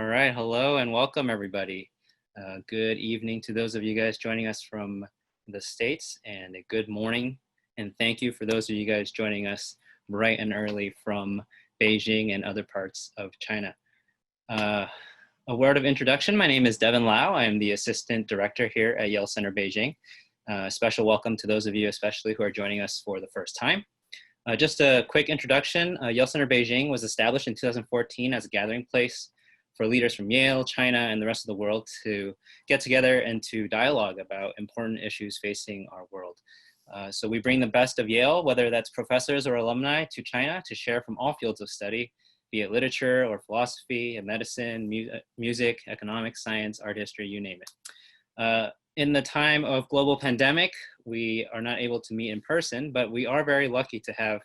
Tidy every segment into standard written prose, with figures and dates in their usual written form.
All right, hello and welcome everybody. Good evening to those of you guys joining us from the States, and a good morning. And thank you for those of you guys joining us bright and early from Beijing and other parts of China. A word of introduction, my name is Devin Lau. I am the Assistant Director here at Yale Center Beijing. Special welcome to those of you especially who are joining us for the first time. Just a quick introduction, Yale Center Beijing was established in 2014 as a gathering place for leaders from Yale, China, and the rest of the world to get together and to dialogue about important issues facing our world. So we bring the best of Yale, whether that's professors or alumni, to China to share from all fields of study, be it literature or philosophy, medicine, music, economics, science, art history, you name it. In the time of global pandemic, we are not able to meet in person, but we are very lucky to have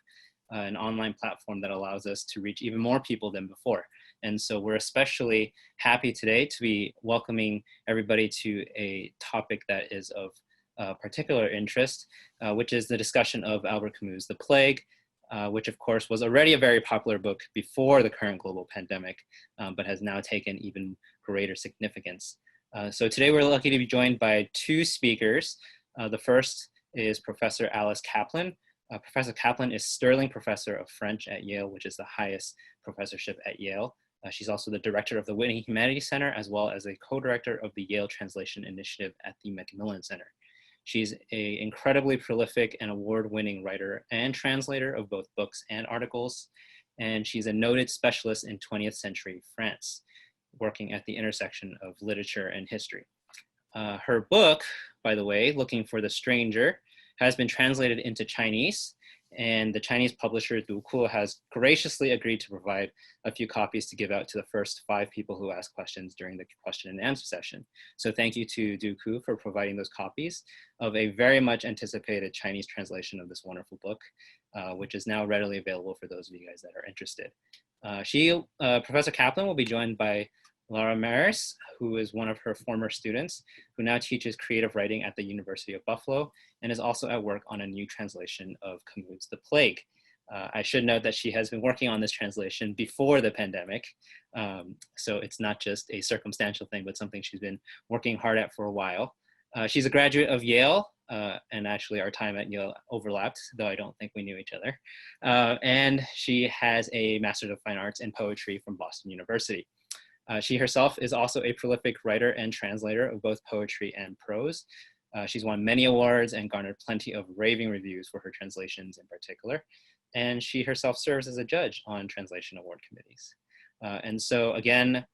an online platform that allows us to reach even more people than before. And so we're especially happy today to be welcoming everybody to a topic that is of particular interest, which is the discussion of Albert Camus' The Plague, which of course was already a very popular book before the current global pandemic, but has now taken even greater significance. So today we're lucky to be joined by two speakers. The first is Professor Alice Kaplan. Professor Kaplan is Sterling Professor of French at Yale, which is the highest professorship at Yale. She's also the director of the Whitney Humanities Center, as well as a co-director of the Yale Translation Initiative at the Macmillan Center. She's an incredibly prolific and award-winning writer and translator of both books and articles, and she's a noted specialist in 20th century France, working at the intersection of literature and history. Her book, by the way, Looking for the Stranger, has been translated into Chinese, and the Chinese publisher Duku has graciously agreed to provide a few copies to give out to the first 5 people who ask questions during the question and answer session. So thank you to Duku for providing those copies of a very much anticipated Chinese translation of this wonderful book, which is now readily available for those of you guys that are interested. Professor Kaplan will be joined by Laura Marris, who is one of her former students, who now teaches creative writing at the University of Buffalo and is also at work on a new translation of Camus' The Plague. I should note that she has been working on this translation before the pandemic, so it's not just a circumstantial thing, but something she's been working hard at for a while. She's a graduate of Yale, and actually our time at Yale overlapped, though I don't think we knew each other. And she has a Master's of Fine Arts in Poetry from Boston University. She herself is also a prolific writer and translator of both poetry and prose. She's won many awards and garnered plenty of raving reviews for her translations in particular. And she herself serves as a judge on translation award committees. And so again,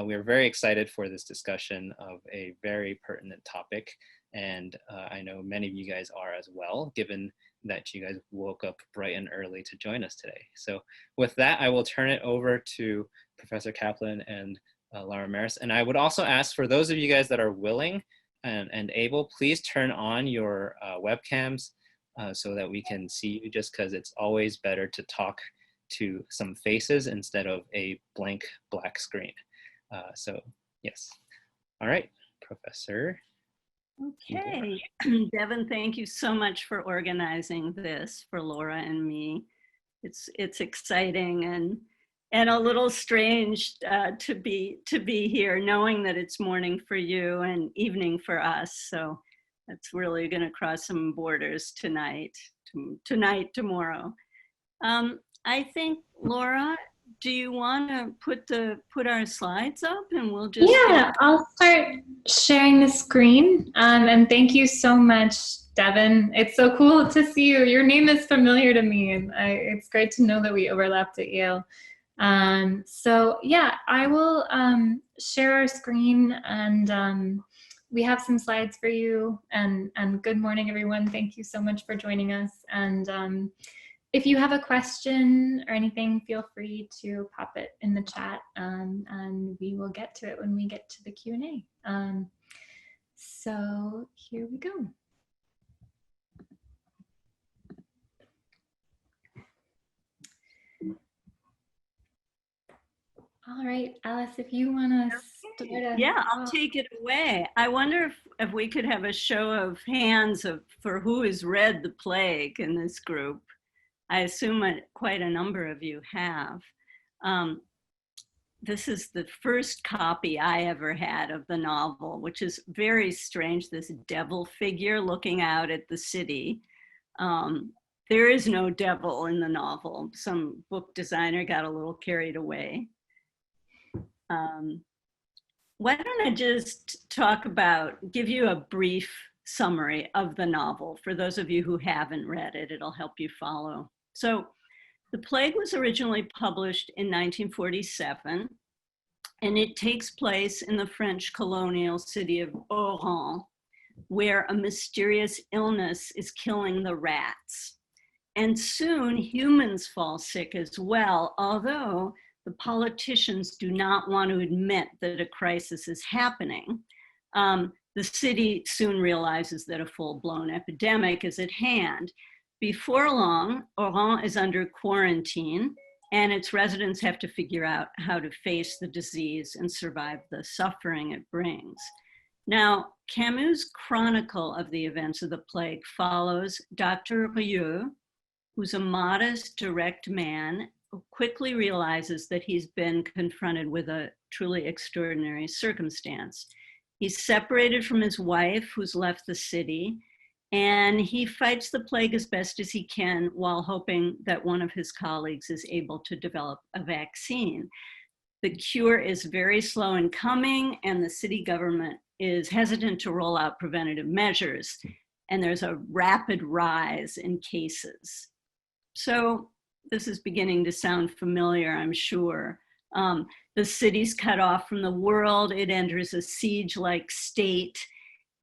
we are very excited for this discussion of a very pertinent topic. And I know many of you guys are as well, given that you guys woke up bright and early to join us today. So with that, I will turn it over to Professor Kaplan and Laura Marris. And I would also ask for those of you guys that are willing and able, please turn on your webcams so that we can see you, just because it's always better to talk to some faces instead of a blank black screen. So yes. All right, Professor. Okay, Devin, thank you so much for organizing this for Laura and me. It's exciting and a little strange to be here, knowing that it's morning for you and evening for us. So that's really going to cross some borders tonight, tomorrow. I think, Laura, do you want to put our slides up and we'll just... Yeah, I'll start sharing the screen. And thank you so much, Devin. It's so cool to see you. Your name is familiar to me, and it's great to know that we overlapped at Yale. So yeah, I will share our screen, and we have some slides for you. And good morning, everyone. Thank you so much for joining us. And if you have a question or anything, feel free to pop it in the chat, and we will get to it when we get to the Q&A. So here we go. All right, Alice, if you want to start us. Yeah, I'll take it away. I wonder if we could have a show of hands for who has read The Plague in this group. I assume quite a number of you have. this is the first copy I ever had of the novel, which is very strange, this devil figure looking out at the city. There is no devil in the novel. Some book designer got a little carried away. Why don't I just give you a brief summary of the novel for those of you who haven't read it. It'll help you follow. So, The Plague was originally published in 1947, and it takes place in the French colonial city of Oran, where a mysterious illness is killing the rats. And soon humans fall sick as well, although the politicians do not want to admit that a crisis is happening. The city soon realizes that a full-blown epidemic is at hand. Before long, Oran is under quarantine, and its residents have to figure out how to face the disease and survive the suffering it brings. Now, Camus' chronicle of the events of the plague follows Dr. Rieux, who's a modest, direct man who quickly realizes that he's been confronted with a truly extraordinary circumstance. He's separated from his wife, who's left the city, and he fights the plague as best as he can while hoping that one of his colleagues is able to develop a vaccine. The cure is very slow in coming, and the city government is hesitant to roll out preventative measures, and there's a rapid rise in cases. So this is beginning to sound familiar, I'm sure. The city's cut off from the world. It enters a siege-like state.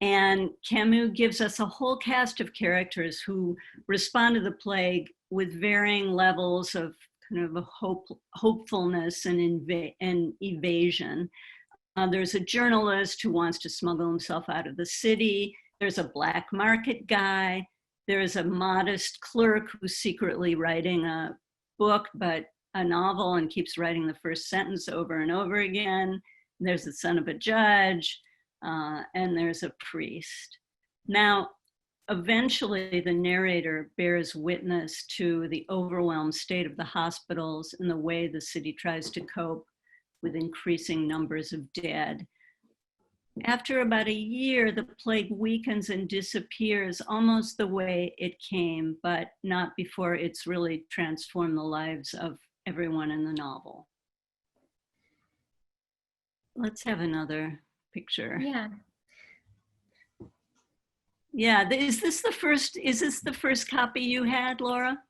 And Camus gives us a whole cast of characters who respond to the plague with varying levels of kind of a hopefulness and evasion. There's a journalist who wants to smuggle himself out of the city. There's a black market guy. There's a modest clerk who's secretly writing a book, but a novel, and keeps writing the first sentence over and over again. There's the son of a judge, and there's a priest. Now, eventually the narrator bears witness to the overwhelmed state of the hospitals and the way the city tries to cope with increasing numbers of dead. After about a year, the plague weakens and disappears almost the way it came, but not before it's really transformed the lives of everyone in the novel. Let's have another picture. Yeah. Yeah, is this the first copy you had, Laura?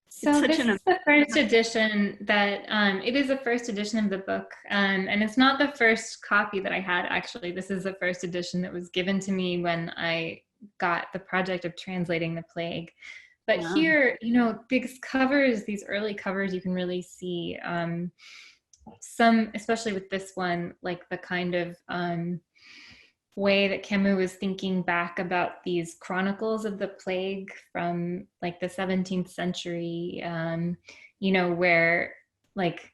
So this is the first edition that, it is the first edition of the book, and it's not the first copy that I had, actually. This is the first edition that was given to me when I got the project of translating The Plague. But here, you know, these covers, these early covers, you can really see some, especially with this one, like the kind of way that Camus was thinking back about these chronicles of the plague from like the 17th century, you know, where like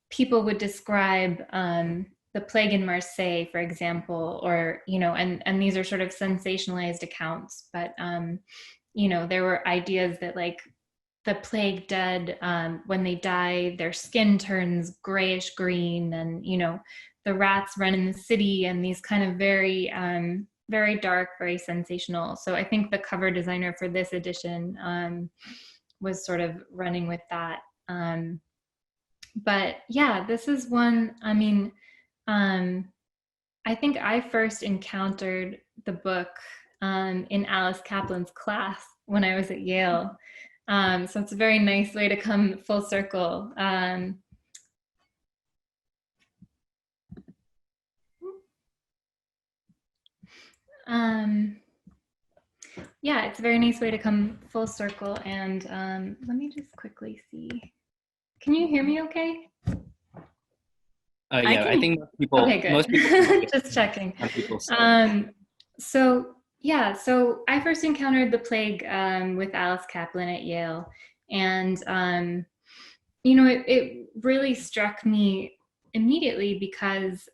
people would describe the plague in Marseille, for example, or, you know, and these are sort of sensationalized accounts, but, you know, there were ideas that like the plague dead, when they die, their skin turns grayish green, and, you know, the rats run in the city, and these kind of very, very dark, very sensational. So I think the cover designer for this edition was sort of running with that. But yeah, this is one, I mean, I think I first encountered the book in Alice Kaplan's class when I was at Yale. So it's a very nice way to come full circle. Yeah, it's a very nice way to come full circle. And let me just quickly see. Can you hear me okay? Yeah, I think most people, okay, good. most people just checking. People So yeah, so I first encountered the plague with Alice Kaplan at Yale. And, you know, it really struck me immediately because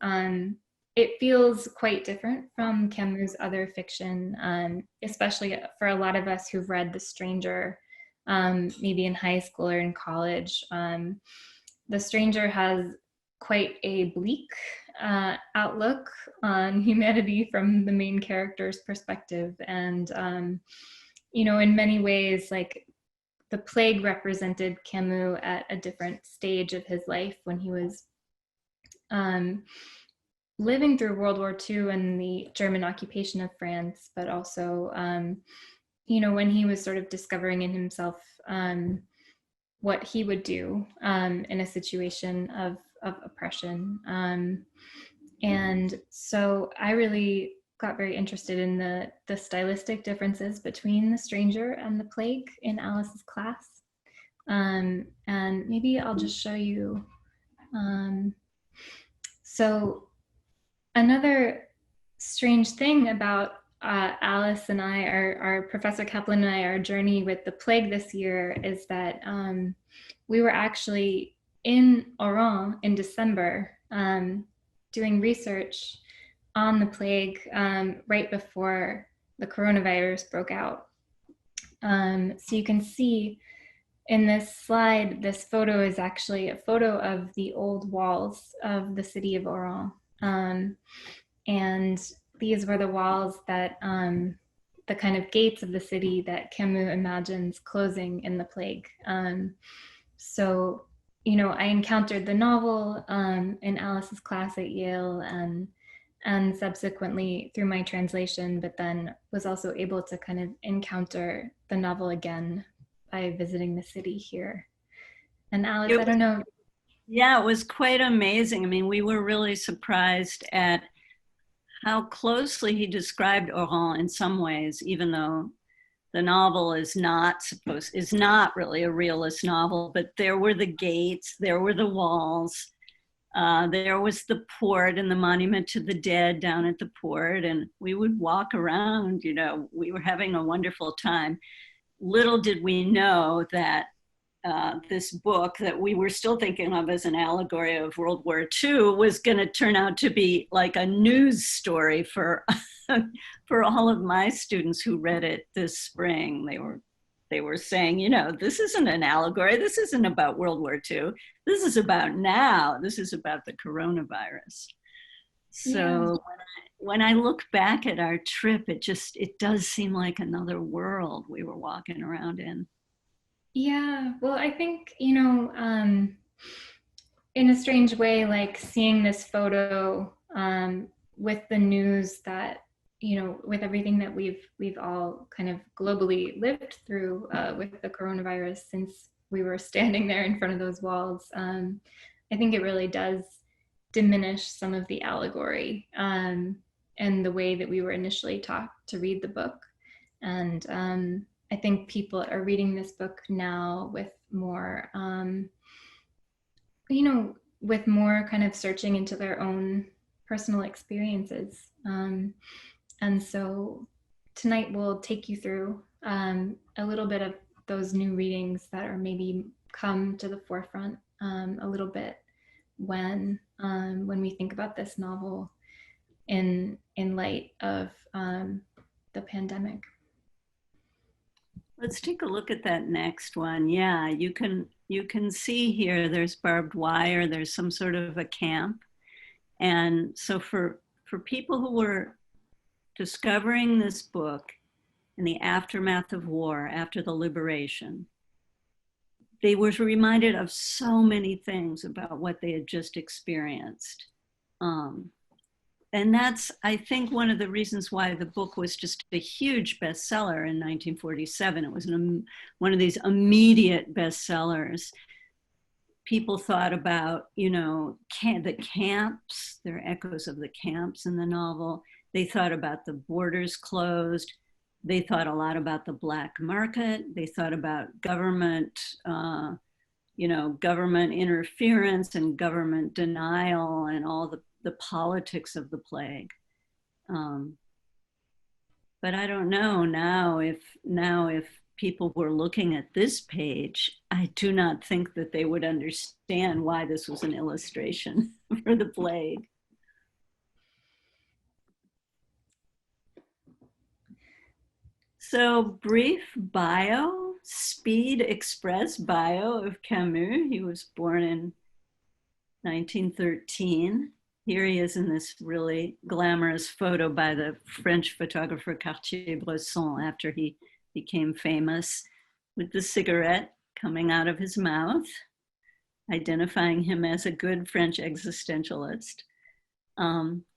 it feels quite different from Camus' other fiction, especially for a lot of us who've read The Stranger, maybe in high school or in college. The Stranger has quite a bleak outlook on humanity from the main character's perspective. And, you know, in many ways, like the plague represented Camus at a different stage of his life when he was living through World War II and the German occupation of France, but also, you know, when he was sort of discovering in himself what he would do in a situation of oppression. And so I really got very interested in the stylistic differences between The Stranger and The Plague in Alice's class. And maybe I'll just show you. So another strange thing about Alice and I, our Professor Kaplan and I, our journey with The Plague this year is that we were actually in Oran in December doing research on the plague right before the coronavirus broke out. So you can see in this slide, this photo is actually a photo of the old walls of the city of Oran. And these were the walls that, the kind of gates of the city that Camus imagines closing in the plague. So, you know, I encountered the novel in Alice's class at Yale and subsequently through my translation, but then was also able to kind of encounter the novel again by visiting the city here. And Alice, I don't know. Yeah, it was quite amazing. I mean, we were really surprised at how closely he described Oran in some ways, even though the novel is not really a realist novel, but there were the gates, there were the walls, there was the port and the monument to the dead down at the port, and we would walk around, you know, we were having a wonderful time. Little did we know that this book that we were still thinking of as an allegory of World War II was going to turn out to be like a news story for for all of my students who read it this spring. They were saying, you know, this isn't an allegory. This isn't about World War II. This is about now. This is about the coronavirus. So when I look back at our trip, it does seem like another world we were walking around in. Yeah, well, I think, you know, in a strange way, like seeing this photo with the news that, you know, with everything that we've all kind of globally lived through with the coronavirus since we were standing there in front of those walls, I think it really does diminish some of the allegory and the way that we were initially taught to read the book. And I think people are reading this book now with more, you know, with more kind of searching into their own personal experiences. And so tonight we'll take you through a little bit of those new readings that are maybe come to the forefront a little bit when we think about this novel in light of the pandemic. Let's take a look at that next one. Yeah, you can see here there's barbed wire, there's some sort of a camp. And so for people who were discovering this book in the aftermath of war, after the liberation, they were reminded of so many things about what they had just experienced. And that's, I think, one of the reasons why the book was just a huge bestseller in 1947. It was one of these immediate bestsellers. People thought about, you know, the camps. There are echoes of the camps in the novel. They thought about the borders closed. They thought a lot about the black market. They thought about government, you know, government interference and government denial and all the politics of the plague. But I don't know now if people were looking at this page, I do not think that they would understand why this was an illustration for the plague. So brief bio, Speed Express bio of Camus. He was born in 1913. Here he is in this really glamorous photo by the French photographer Cartier-Bresson after he became famous, with the cigarette coming out of his mouth, identifying him as a good French existentialist.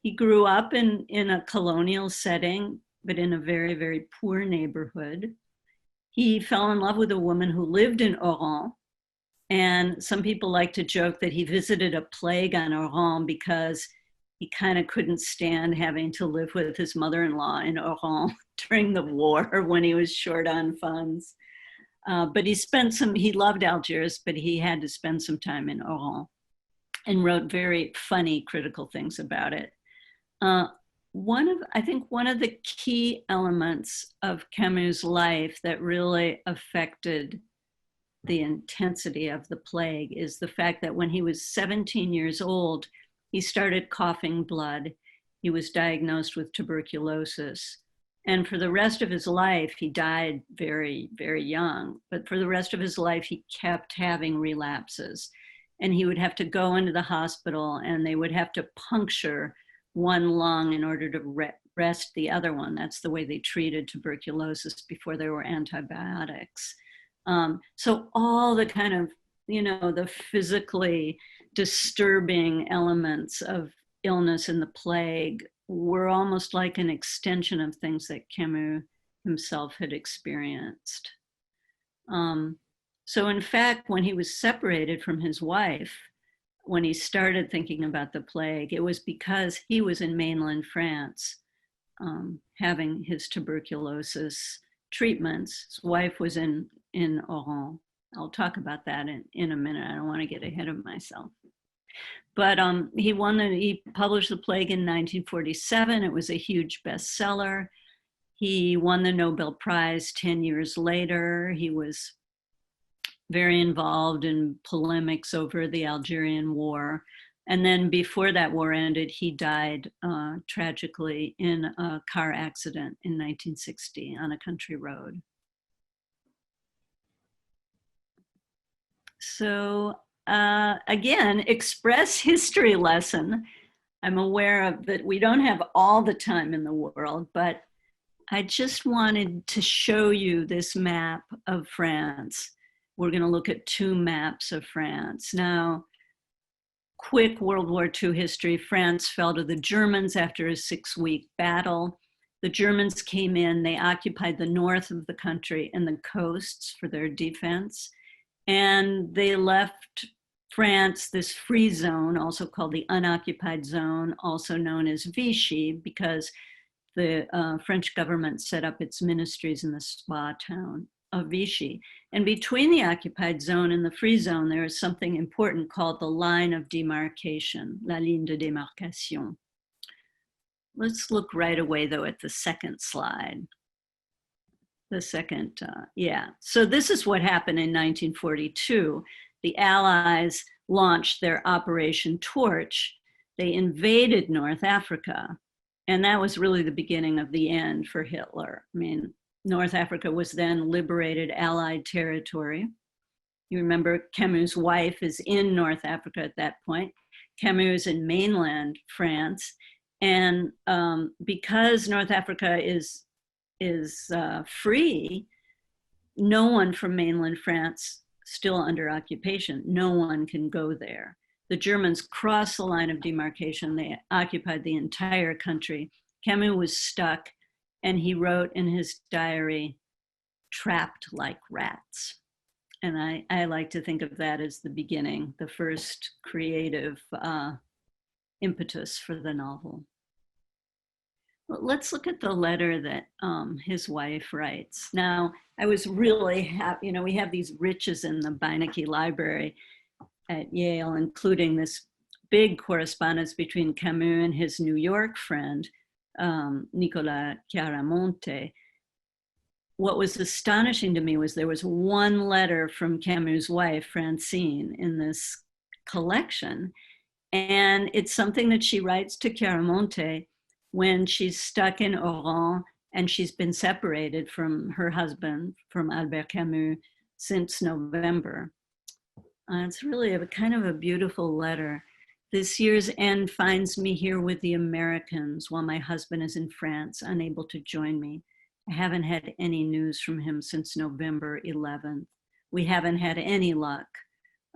He grew up in a colonial setting, but in a very, very poor neighborhood. He fell in love with a woman who lived in Oran. And some people like to joke that he visited a plague on Oran because he kind of couldn't stand having to live with his mother-in-law in Oran during the war when he was short on funds. But he loved Algiers, but he had to spend some time in Oran and wrote very funny critical things about it. I think one of the key elements of Camus' life that really affected the intensity of the plague is the fact that when he was 17 years old, he started coughing blood. He was diagnosed with tuberculosis. And for the rest of his life, he died very, very young. But for the rest of his life, he kept having relapses. And he would have to go into the hospital and they would have to puncture one lung in order to rest the other one. That's the way they treated tuberculosis before there were antibiotics. So all the kind of, the physically disturbing elements of illness and the plague were almost like an extension of things that Camus himself had experienced. So in fact, when he was separated from his wife, when he started thinking about the plague, it was because he was in mainland France having his tuberculosis treatments. His wife was in Oran. I'll talk about that in a minute. I don't want to get ahead of myself. But he published The Plague in 1947. It was a huge bestseller. He won the Nobel Prize 10 years later. He was very involved in polemics over the Algerian War. And then before that war ended, he died tragically in a car accident in 1960 on a country road. So again, express history lesson. I'm aware of that we don't have all the time in the world, but I just wanted to show you this map of France. We're going to look at two maps of France. Now, quick World War II history. France fell to the Germans after a 6-week battle. The Germans came in, they occupied the north of the country and the coasts for their defense. And they left France, this free zone, also called the unoccupied zone, also known as Vichy, because the French government set up its ministries in the spa town of Vichy. And between the occupied zone and the free zone, there is something important called the line of demarcation, la ligne de démarcation. Let's look right away, though, at the second slide. The second, So this is what happened in 1942. The Allies launched their Operation Torch. They invaded North Africa. And that was really the beginning of the end for Hitler. I mean, North Africa was then liberated Allied territory. You remember Camus' wife is in North Africa at that point. Camus in mainland France. And because North Africa is free, no one from mainland France, still under occupation, no one can go there. The Germans crossed the line of demarcation. They occupied the entire country. Camus was stuck, and he wrote in his diary, "trapped like rats." And I like to think of that as the beginning, the first creative impetus for the novel. Well, let's look at the letter that his wife writes. Now, I was really happy, we have these riches in the Beinecke Library at Yale, including this big correspondence between Camus and his New York friend, Nicolas Chiaramonte. What was astonishing to me was there was one letter from Camus' wife, Francine, in this collection. And it's something that she writes to Chiaramonte when she's stuck in Oran and she's been separated from her husband, from Albert Camus, since November. It's really a kind of a beautiful letter. This year's end finds me here with the Americans while my husband is in France, unable to join me. I haven't had any news from him since November 11th. We haven't had any luck.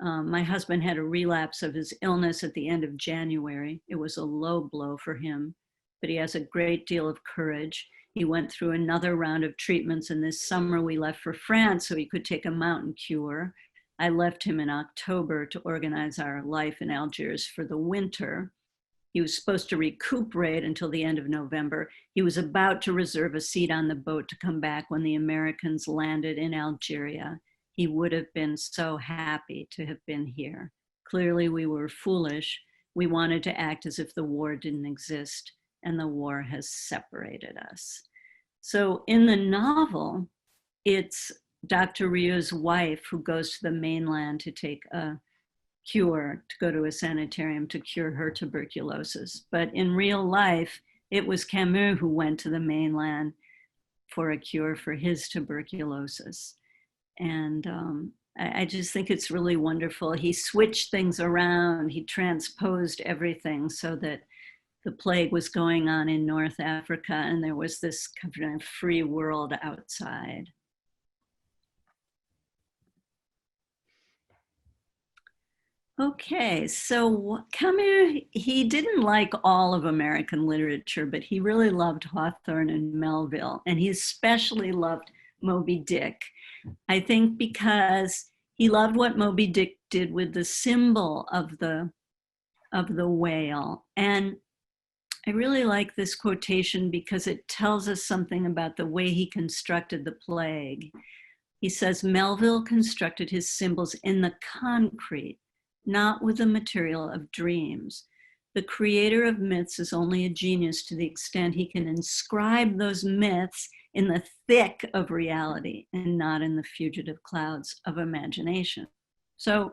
My husband had a relapse of his illness at the end of January. It was a low blow for him, but he has a great deal of courage. He went through another round of treatments, and this summer we left for France so he could take a mountain cure. I left him in October to organize our life in Algiers for the winter. He was supposed to recuperate until the end of November. He was about to reserve a seat on the boat to come back when the Americans landed in Algeria. He would have been so happy to have been here. Clearly, we were foolish. We wanted to act as if the war didn't exist, and the war has separated us. So in the novel, it's Dr. Ryu's wife who goes to the mainland to take a cure, to go to a sanitarium to cure her tuberculosis. But in real life, it was Camus who went to the mainland for a cure for his tuberculosis. And I just think it's really wonderful. He switched things around. He transposed everything so that the plague was going on in North Africa and there was this kind of free world outside. Okay, so Camus, he didn't like all of American literature, but he really loved Hawthorne and Melville, and he especially loved Moby Dick. I think because he loved what Moby Dick did with the symbol of the whale. And I really like this quotation because it tells us something about the way he constructed the plague. He says, Melville constructed his symbols in the concrete, not with the material of dreams. The creator of myths is only a genius to the extent he can inscribe those myths in the thick of reality and not in the fugitive clouds of imagination. So,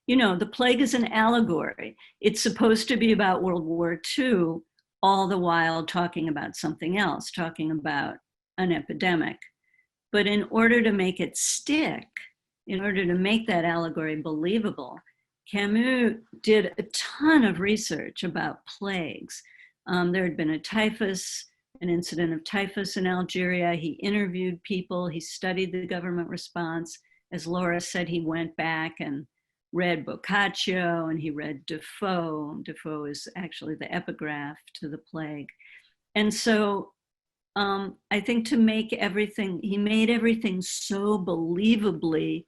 you know, the plague is an allegory. It's supposed to be about World War II, all the while talking about something else, talking about an epidemic. But in order to make it stick, in order to make that allegory believable, Camus did a ton of research about plagues. There had been an incident of typhus in Algeria. He interviewed people. He studied the government response. As Laura said, he went back and read Boccaccio and he read Defoe. Defoe is actually the epigraph to the plague. And so I think to make everything, he made everything so believably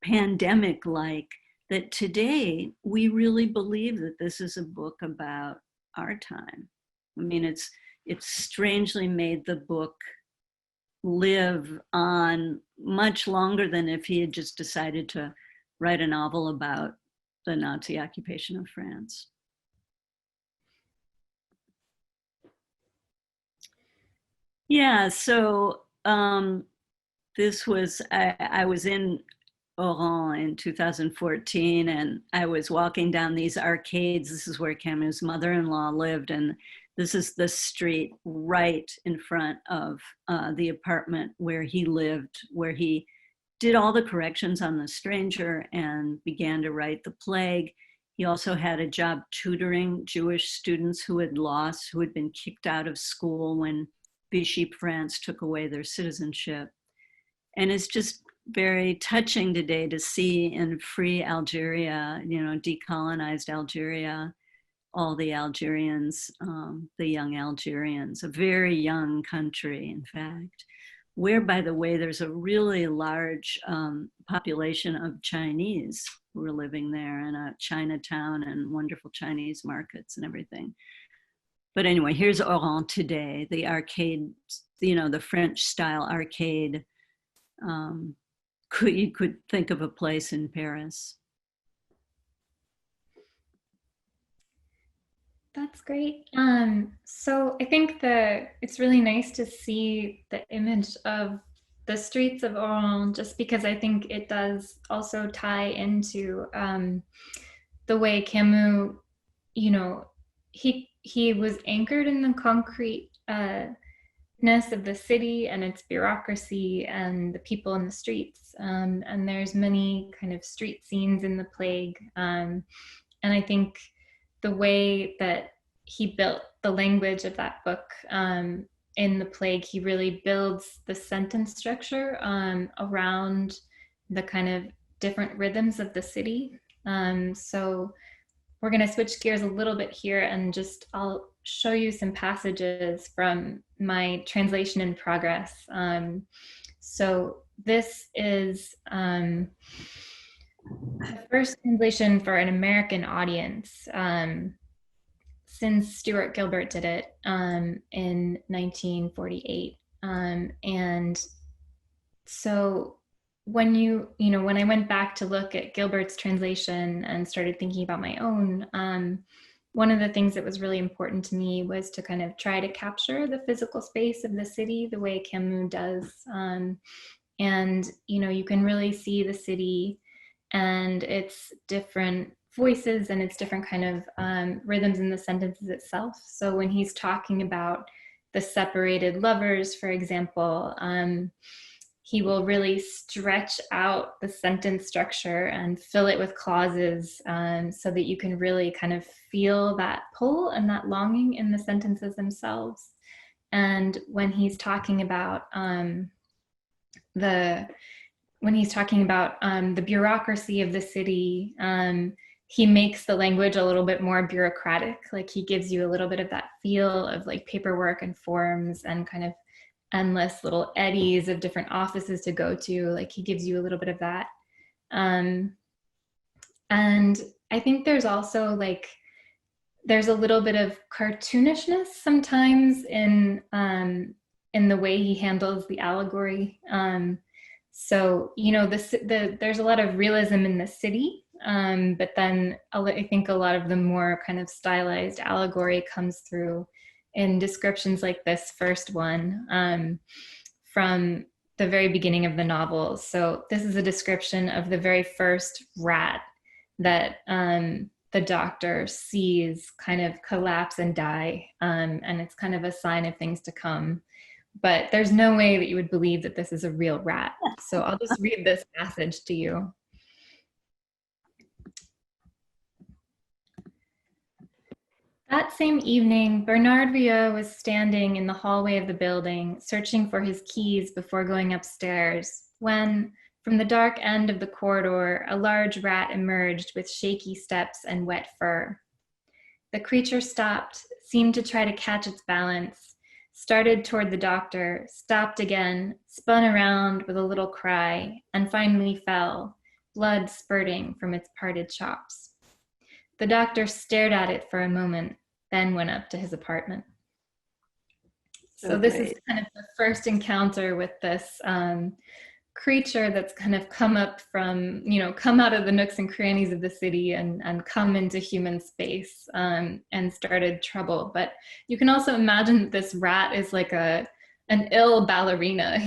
pandemic-like that today we really believe that this is a book about our time. I mean, it's strangely made the book live on much longer than if he had just decided to write a novel about the Nazi occupation of France. Yeah, so this was, I was in Oran in 2014 and I was walking down these arcades. This is where Camus' mother-in-law lived, and this is the street right in front of the apartment where he lived, where he did all the corrections on The Stranger and began to write The Plague. He also had a job tutoring Jewish students who had been kicked out of school when Vichy France took away their citizenship. And it's just very touching today to see in free Algeria, you know, decolonized Algeria, all the Algerians, the young Algerians, a very young country, in fact, where, by the way, there's a really large population of Chinese who are living there in a Chinatown and wonderful Chinese markets and everything. But anyway, here's Oran today, the arcade, you know, the French style arcade. You could think of a place in Paris. That's great. So I think it's really nice to see the image of the streets of Oran, just because I think it does also tie into the way Camus, you know, he was anchored in the concrete ness of the city and its bureaucracy and the people in the streets. And there's many kind of street scenes in The Plague. And I think the way that he built the language of that book in The Plague, he really builds the sentence structure around the kind of different rhythms of the city. So we're going to switch gears a little bit here, and just I'll show you some passages from my translation in progress. So this is the first translation for an American audience since Stuart Gilbert did it in 1948. And so when when I went back to look at Gilbert's translation and started thinking about my own, one of the things that was really important to me was to kind of try to capture the physical space of the city the way Camus does. And, you can really see the city and its different voices and its different kind of rhythms in the sentences itself. So when he's talking about the separated lovers, for example, he will really stretch out the sentence structure and fill it with clauses so that you can really kind of feel that pull and that longing in the sentences themselves. And when he's talking about the bureaucracy of the city, he makes the language a little bit more bureaucratic. Like he gives you a little bit of that feel of like paperwork and forms and kind of endless little eddies of different offices to go to. Like he gives you a little bit of that. And I think there's also there's a little bit of cartoonishness sometimes in the way he handles the allegory. So, there's a lot of realism in the city, but then I think a lot of the more kind of stylized allegory comes through in descriptions like this first one from the very beginning of the novel. So this is a description of the very first rat that the doctor sees kind of collapse and die, and it's kind of a sign of things to come. But there's no way that you would believe that this is a real rat. So I'll just read this passage to you. That same evening, Bernard Rieu was standing in the hallway of the building, searching for his keys before going upstairs, when, from the dark end of the corridor, a large rat emerged with shaky steps and wet fur. The creature stopped, seemed to try to catch its balance, started toward the doctor, stopped again, spun around with a little cry, and finally fell, blood spurting from its parted chops. The doctor stared at it for a moment, then went up to his apartment. So this is kind of the first encounter with this creature that's kind of come up from, come out of the nooks and crannies of the city and come into human space and started trouble. But you can also imagine that this rat is like an ill ballerina,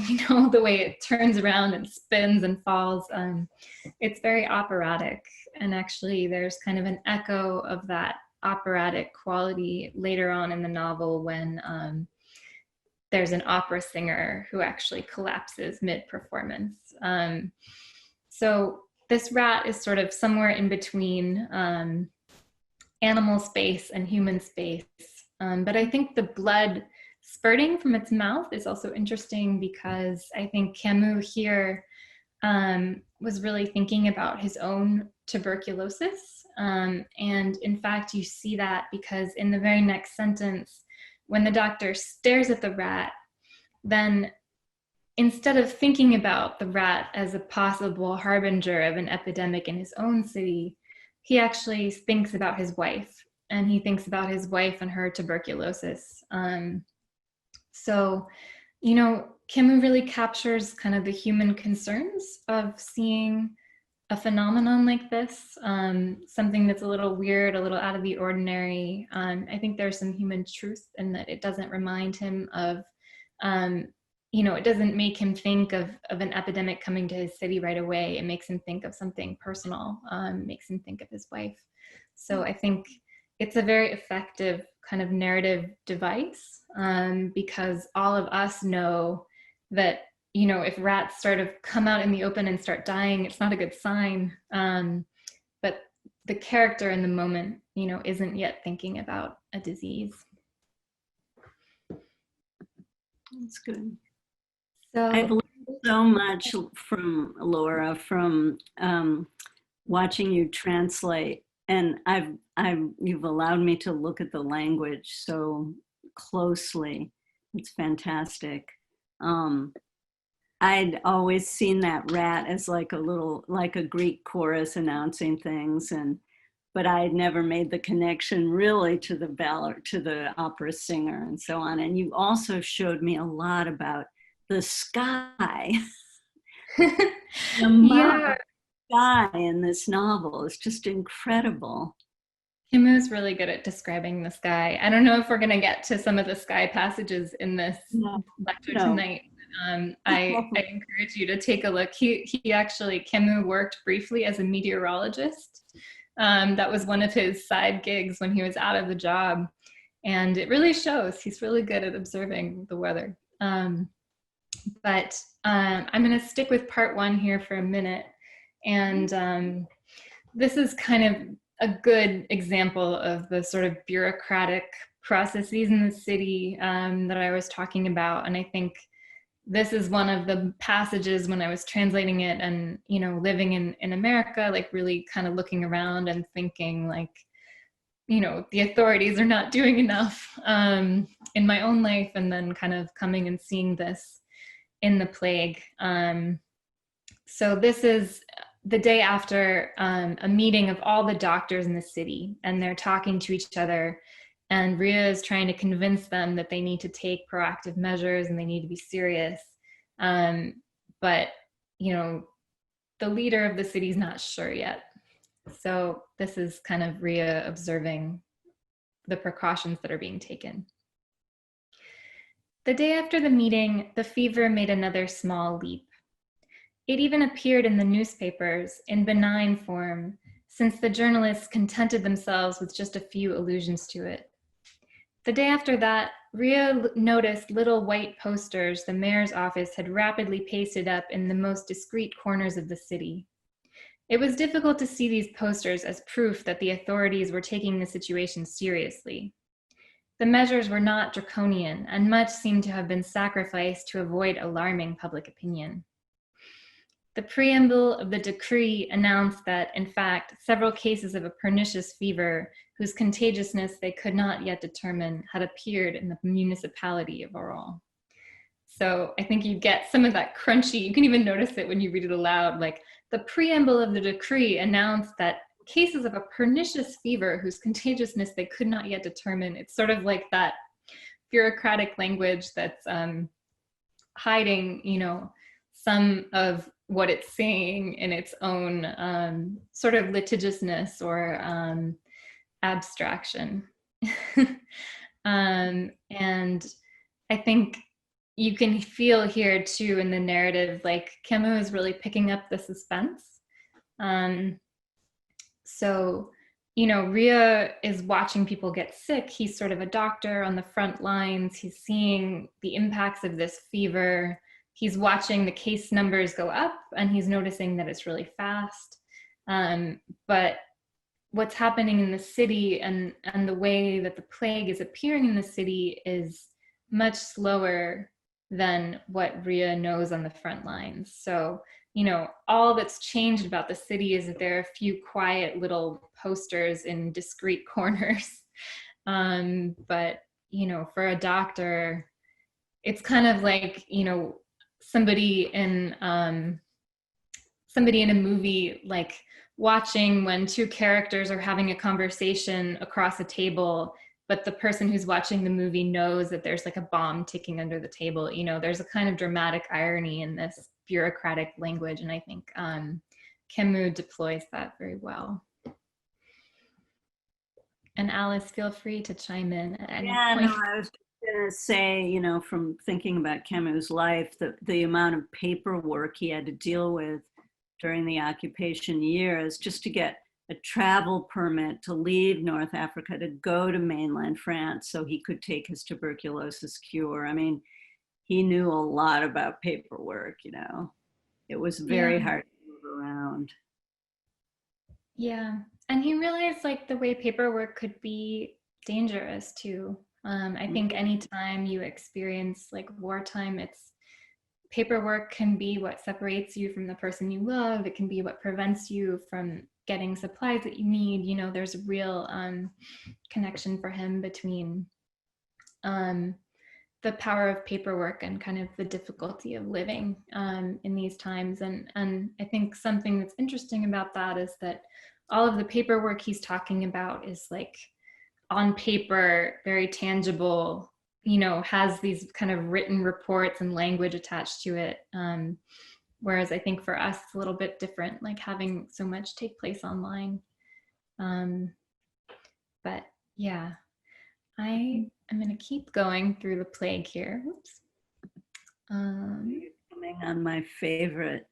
the way it turns around and spins and falls. It's very operatic. And actually there's kind of an echo of that operatic quality later on in the novel when there's an opera singer who actually collapses mid-performance. So this rat is sort of somewhere in between animal space and human space. But I think the blood spurting from its mouth is also interesting because I think Camus here was really thinking about his own tuberculosis. And in fact, you see that because in the very next sentence, when the doctor stares at the rat, then instead of thinking about the rat as a possible harbinger of an epidemic in his own city, he actually thinks about his wife, and he thinks about his wife and her tuberculosis. So, Camus really captures kind of the human concerns of seeing a phenomenon like this, something that's a little weird, a little out of the ordinary. I think there's some human truth in that it doesn't remind him of, it doesn't make him think of an epidemic coming to his city right away. It makes him think of something personal, makes him think of his wife. So I think it's a very effective kind of narrative device because all of us know that if rats sort of come out in the open and start dying, it's not a good sign. But the character in the moment, you know, isn't yet thinking about a disease. That's good. So I've learned so much from Laura, from watching you translate, and you've allowed me to look at the language so closely. It's fantastic. I'd always seen that rat as like a Greek chorus announcing things, but I had never made the connection really to the opera singer and so on. And you also showed me a lot about the sky. yeah, Sky in this novel is just incredible. Camus is really good at describing the sky. I don't know if we're going to get to some of the sky passages in this lecture tonight. I encourage you to take a look. Camus worked briefly as a meteorologist. That was one of his side gigs when he was out of the job. And it really shows. He's really good at observing the weather. But I'm going to stick with part one here for a minute. And this is kind of a good example of the sort of bureaucratic processes in the city that I was talking about. And I think this is one of the passages when I was translating it and, you know, living in America, like really kind of looking around and thinking like, you know, the authorities are not doing enough in my own life, and then kind of coming and seeing this in the plague. So this is the day after a meeting of all the doctors in the city, and they're talking to each other, and Ria is trying to convince them that they need to take proactive measures and they need to be serious. But, you know, the leader of the city is not sure yet. So this is kind of Ria observing the precautions that are being taken. The day after the meeting, the fever made another small leap. It even appeared in the newspapers in benign form, since the journalists contented themselves with just a few allusions to it. The day after that, Ria noticed little white posters the mayor's office had rapidly pasted up in the most discreet corners of the city. It was difficult to see these posters as proof that the authorities were taking the situation seriously. The measures were not draconian, and much seemed to have been sacrificed to avoid alarming public opinion. The preamble of the decree announced that, in fact, several cases of a pernicious fever whose contagiousness they could not yet determine had appeared in the municipality of Oran. So I think you get some of that crunchy, you can even notice it when you read it aloud, like the preamble of the decree announced that cases of a pernicious fever whose contagiousness they could not yet determine. It's sort of like that bureaucratic language that's hiding, you know, some of what it's saying in its own sort of litigiousness or abstraction. And I think you can feel here too in the narrative, like Camus is really picking up the suspense. So, you know, Ria is watching people get sick. He's sort of a doctor on the front lines. He's seeing the impacts of this fever. He's watching the case numbers go up, and he's noticing that it's really fast. But what's happening in the city and the way that the plague is appearing in the city is much slower than what Ria knows on the front lines. So, you know, all that's changed about the city is that there are a few quiet little posters in discreet corners. But, you know, for a doctor, it's kind of like, you know, somebody in a movie, like watching when two characters are having a conversation across a table, but the person who's watching the movie knows that there's like a bomb ticking under the table. You know, there's a kind of dramatic irony in this bureaucratic language, and I think Camus deploys that very well. And Alice, feel free to chime in at any point. No, I was going to say, you know, from thinking about Camus' life, the amount of paperwork he had to deal with during the occupation years just to get a travel permit to leave North Africa to go to mainland France so he could take his tuberculosis cure. I mean, he knew a lot about paperwork, you know. It was very hard to move around. Yeah, And he realized like the way paperwork could be dangerous too. I think anytime you experience like wartime, it's paperwork can be what separates you from the person you love. It can be what prevents you from getting supplies that you need. You know, there's a real connection for him between the power of paperwork and kind of the difficulty of living in these times. And I think something that's interesting about that is that all of the paperwork he's talking about is like on paper, very tangible, you know, has these kind of written reports and language attached to it. Whereas I think for us, it's a little bit different, like having so much take place online. But yeah, I'm going to keep going through the plague here. Oops. Coming on my favorite,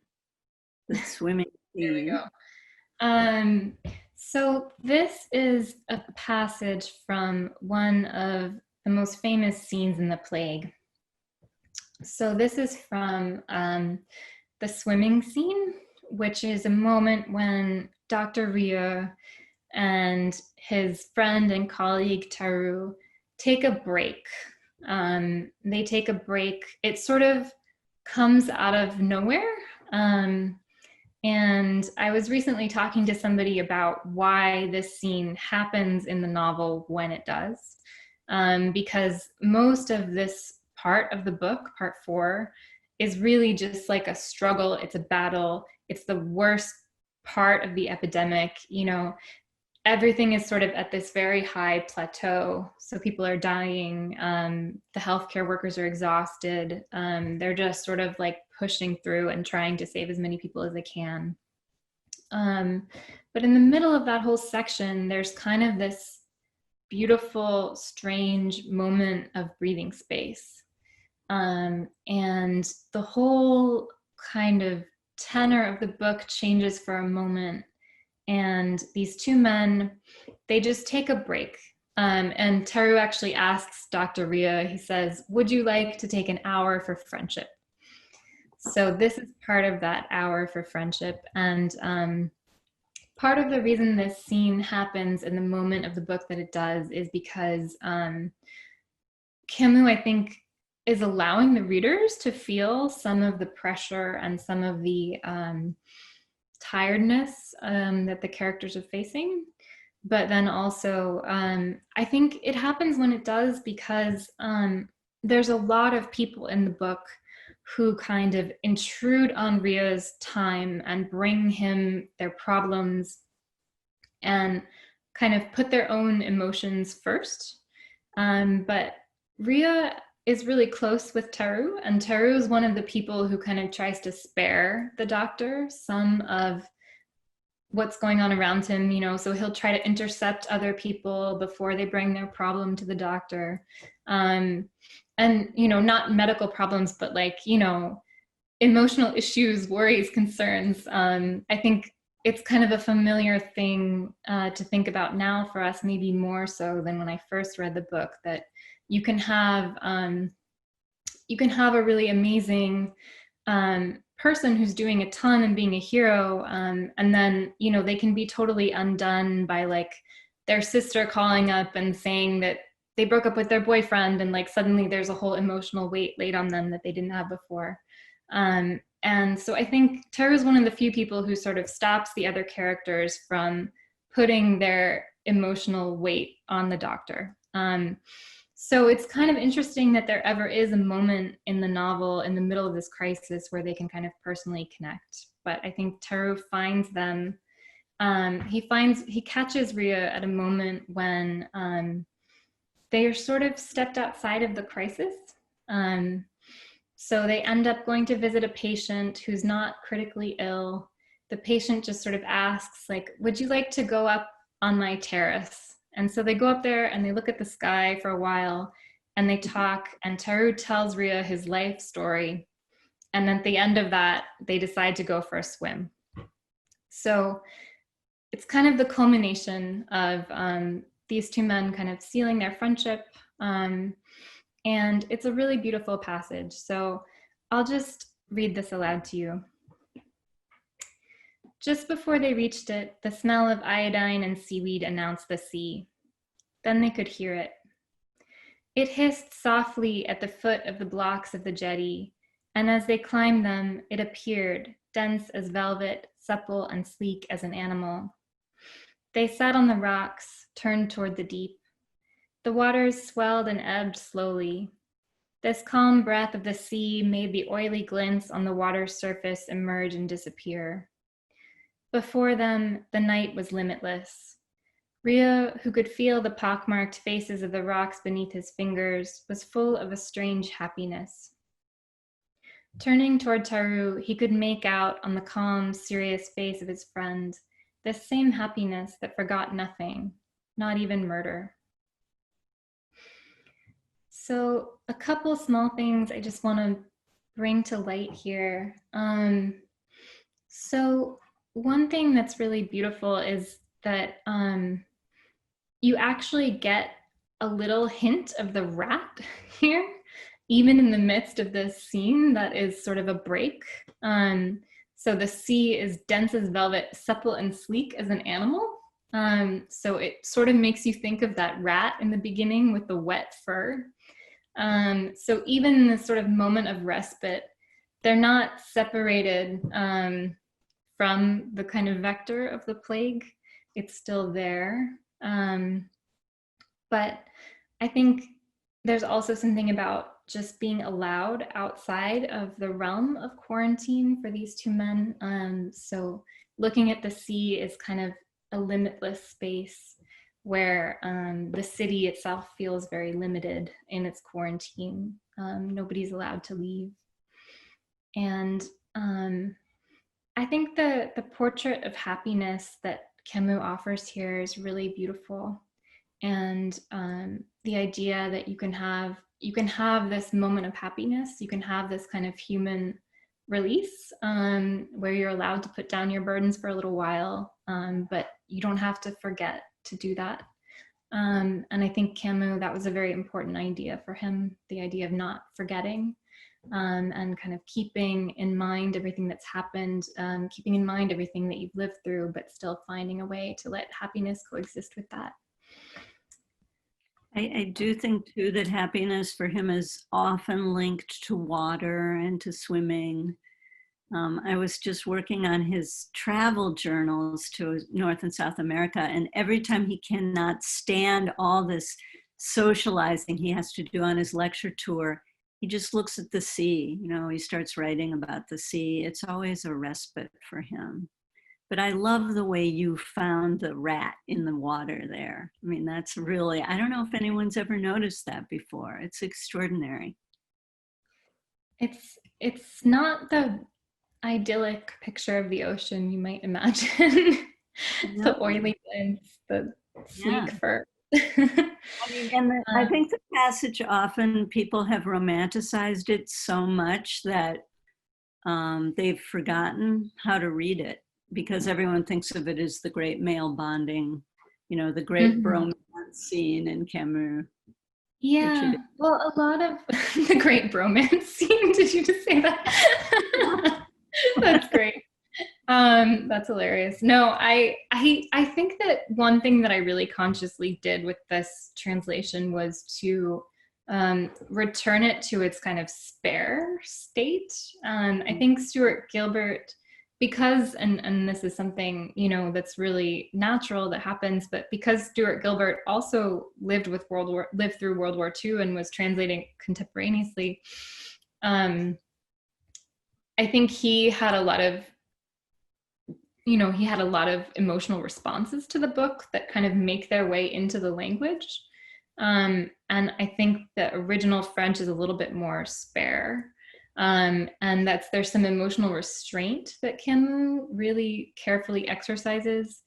the swimming scene. There we go. So this is a passage from one of the most famous scenes in the plague. So this is from the swimming scene, which is a moment when Dr. Rieu and his friend and colleague Taru take a break. They take a break. It sort of comes out of nowhere. And I was recently talking to somebody about why this scene happens in the novel when it does. Because most of this part of the book, part 4, is really just like a struggle. It's a battle. It's the worst part of the epidemic. You know, everything is sort of at this very high plateau. So people are dying. The healthcare workers are exhausted. They're just sort of like pushing through and trying to save as many people as they can. But in the middle of that whole section, there's kind of this beautiful, strange moment of breathing space. And the whole kind of tenor of the book changes for a moment. And these two men, they just take a break. And Taru actually asks Dr. Rieu, he says, would you like to take an hour for friendship? So this is part of that hour for friendship. And part of the reason this scene happens in the moment of the book that it does is because Camus, I think, is allowing the readers to feel some of the pressure and some of the tiredness that the characters are facing. But then also, I think it happens when it does because there's a lot of people in the book who kind of intrude on Rieu's time and bring him their problems and kind of put their own emotions first. But Rieu is really close with Taru, and Taru is one of the people who kind of tries to spare the doctor some of what's going on around him, you know, so he'll try to intercept other people before they bring their problem to the doctor. And, you know, not medical problems, but like, you know, emotional issues, worries, concerns. I think it's kind of a familiar thing to think about now for us, maybe more so than when I first read the book, that you can have a really amazing person who's doing a ton and being a hero, and then, you know, they can be totally undone by like their sister calling up and saying that they broke up with their boyfriend, and like suddenly there's a whole emotional weight laid on them that they didn't have before. And so I think Taru is one of the few people who sort of stops the other characters from putting their emotional weight on the doctor. So it's kind of interesting that there ever is a moment in the novel in the middle of this crisis where they can kind of personally connect. But I think Taru finds them, he catches Rieu at a moment when they are sort of stepped outside of the crisis. So they end up going to visit a patient who's not critically ill. The patient just sort of asks, like, would you like to go up on my terrace? And so they go up there and they look at the sky for a while and they talk, and Taru tells Rieu his life story. And at the end of that, they decide to go for a swim. So it's kind of the culmination of these two men kind of sealing their friendship. And it's a really beautiful passage. So I'll just read this aloud to you. Just before they reached it, the smell of iodine and seaweed announced the sea. Then they could hear it. It hissed softly at the foot of the blocks of the jetty, and as they climbed them, it appeared, dense as velvet, supple and sleek as an animal. They sat on the rocks, turned toward the deep. The waters swelled and ebbed slowly. This calm breath of the sea made the oily glints on the water's surface emerge and disappear. Before them, the night was limitless. Rio, who could feel the pockmarked faces of the rocks beneath his fingers, was full of a strange happiness. Turning toward Taru, he could make out on the calm, serious face of his friend this same happiness that forgot nothing, not even murder. So a couple small things I just want to bring to light here. So one thing that's really beautiful is that you actually get a little hint of the rat here, even in the midst of this scene that is sort of a break. So the sea is dense as velvet, supple and sleek as an animal. So it sort of makes you think of that rat in the beginning with the wet fur. So even in this sort of moment of respite, they're not separated from the kind of vector of the plague. It's still there. But I think there's also something about just being allowed outside of the realm of quarantine for these two men. So looking at the sea is kind of a limitless space where the city itself feels very limited in its quarantine. Nobody's allowed to leave. And I think the portrait of happiness that Camus offers here is really beautiful. And the idea that you can have this moment of happiness, you can have this kind of human release where you're allowed to put down your burdens for a little while, but you don't have to forget to do that. And I think Camus, that was a very important idea for him, the idea of not forgetting and kind of keeping in mind everything that's happened, keeping in mind everything that you've lived through, but still finding a way to let happiness coexist with that. I do think too that happiness for him is often linked to water and to swimming. I was just working on his travel journals to North and South America, and every time he cannot stand all this socializing he has to do on his lecture tour, he just looks at the sea. You know, he starts writing about the sea. It's always a respite for him. But I love the way you found the rat in the water there. I mean, that's really, I don't know if anyone's ever noticed that before. It's extraordinary. It's not the idyllic picture of the ocean you might imagine. The oily glints, the sleek fur. I mean, and I think the passage, often people have romanticized it so much that they've forgotten how to read it, because everyone thinks of it as the great male bonding, you know, the great bromance scene in Camus. Yeah, well, a lot of the great bromance scene. Did you just say that? That's great. That's hilarious. No, I think that one thing that I really consciously did with this translation was to return it to its kind of spare state. I think Stuart Gilbert, because, and this is something, you know, that's really natural that happens, but because Stuart Gilbert also lived through World War II and was translating contemporaneously, I think he had a lot of emotional responses to the book that kind of make their way into the language. And I think the original French is a little bit more spare. And there's some emotional restraint that Camus really carefully exercises.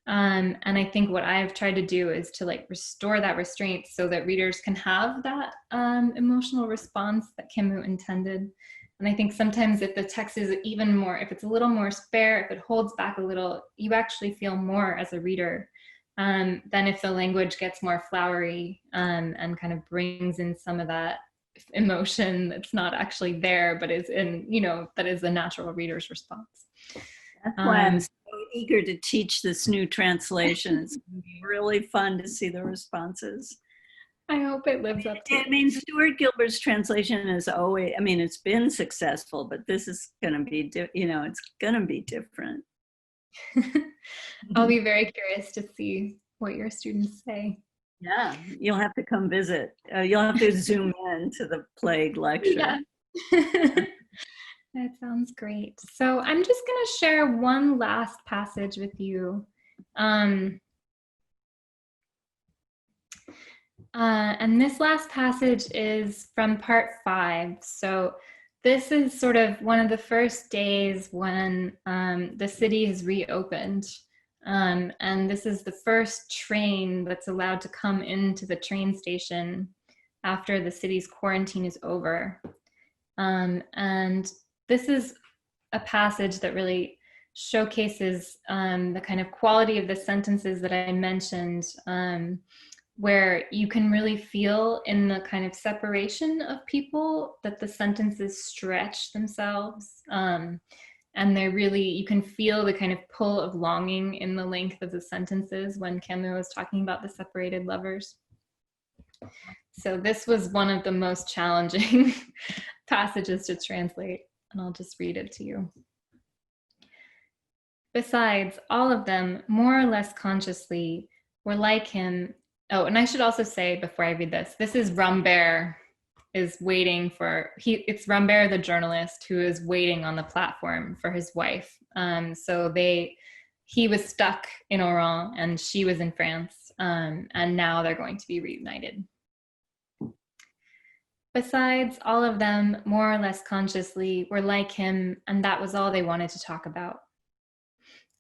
And I think what I've tried to do is to like restore that restraint so that readers can have that emotional response that Camus intended. And I think sometimes if the text is even more, if it's a little more spare, if it holds back a little, you actually feel more as a reader than if the language gets more flowery and kind of brings in some of that emotion that's not actually there, but is in, you know, that is the natural reader's response. That's why I'm so eager to teach this new translation. It's going to be really fun to see the responses. I hope it lives up to it. I mean, Stuart Gilbert's translation is always, I mean, it's been successful, but this is going to be, it's going to be different. I'll be very curious to see what your students say. Yeah, you'll have to come visit. You'll have to zoom in to the plague lecture. Yeah. That sounds great. So I'm just going to share one last passage with you. And this last passage is from part 5. So this is sort of one of the first days when the city has reopened. And this is the first train that's allowed to come into the train station after the city's quarantine is over. And this is a passage that really showcases the kind of quality of the sentences that I mentioned, where you can really feel in the kind of separation of people that the sentences stretch themselves. And they're really, you can feel the kind of pull of longing in the length of the sentences when Camus was talking about the separated lovers. So this was one of the most challenging passages to translate, and I'll just read it to you. Besides, all of them, more or less consciously, were like him. Oh, and I should also say before I read this is Rambert is waiting for, it's Rambert the journalist who is waiting on the platform for his wife. So he was stuck in Oran and she was in France, and now they're going to be reunited. Besides, all of them, more or less consciously, were like him, and that was all they wanted to talk about.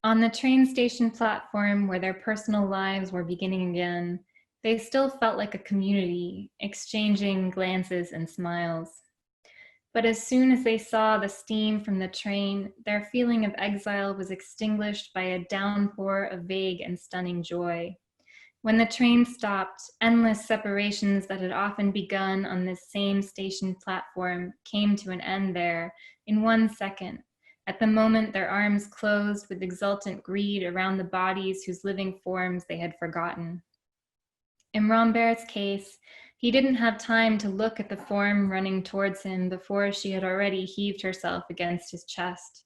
On the train station platform where their personal lives were beginning again, they still felt like a community, exchanging glances and smiles. But as soon as they saw the steam from the train, their feeling of exile was extinguished by a downpour of vague and stunning joy. When the train stopped, endless separations that had often begun on this same station platform came to an end there in 1 second, at the moment their arms closed with exultant greed around the bodies whose living forms they had forgotten. In Rambert's case, he didn't have time to look at the form running towards him before she had already heaved herself against his chest.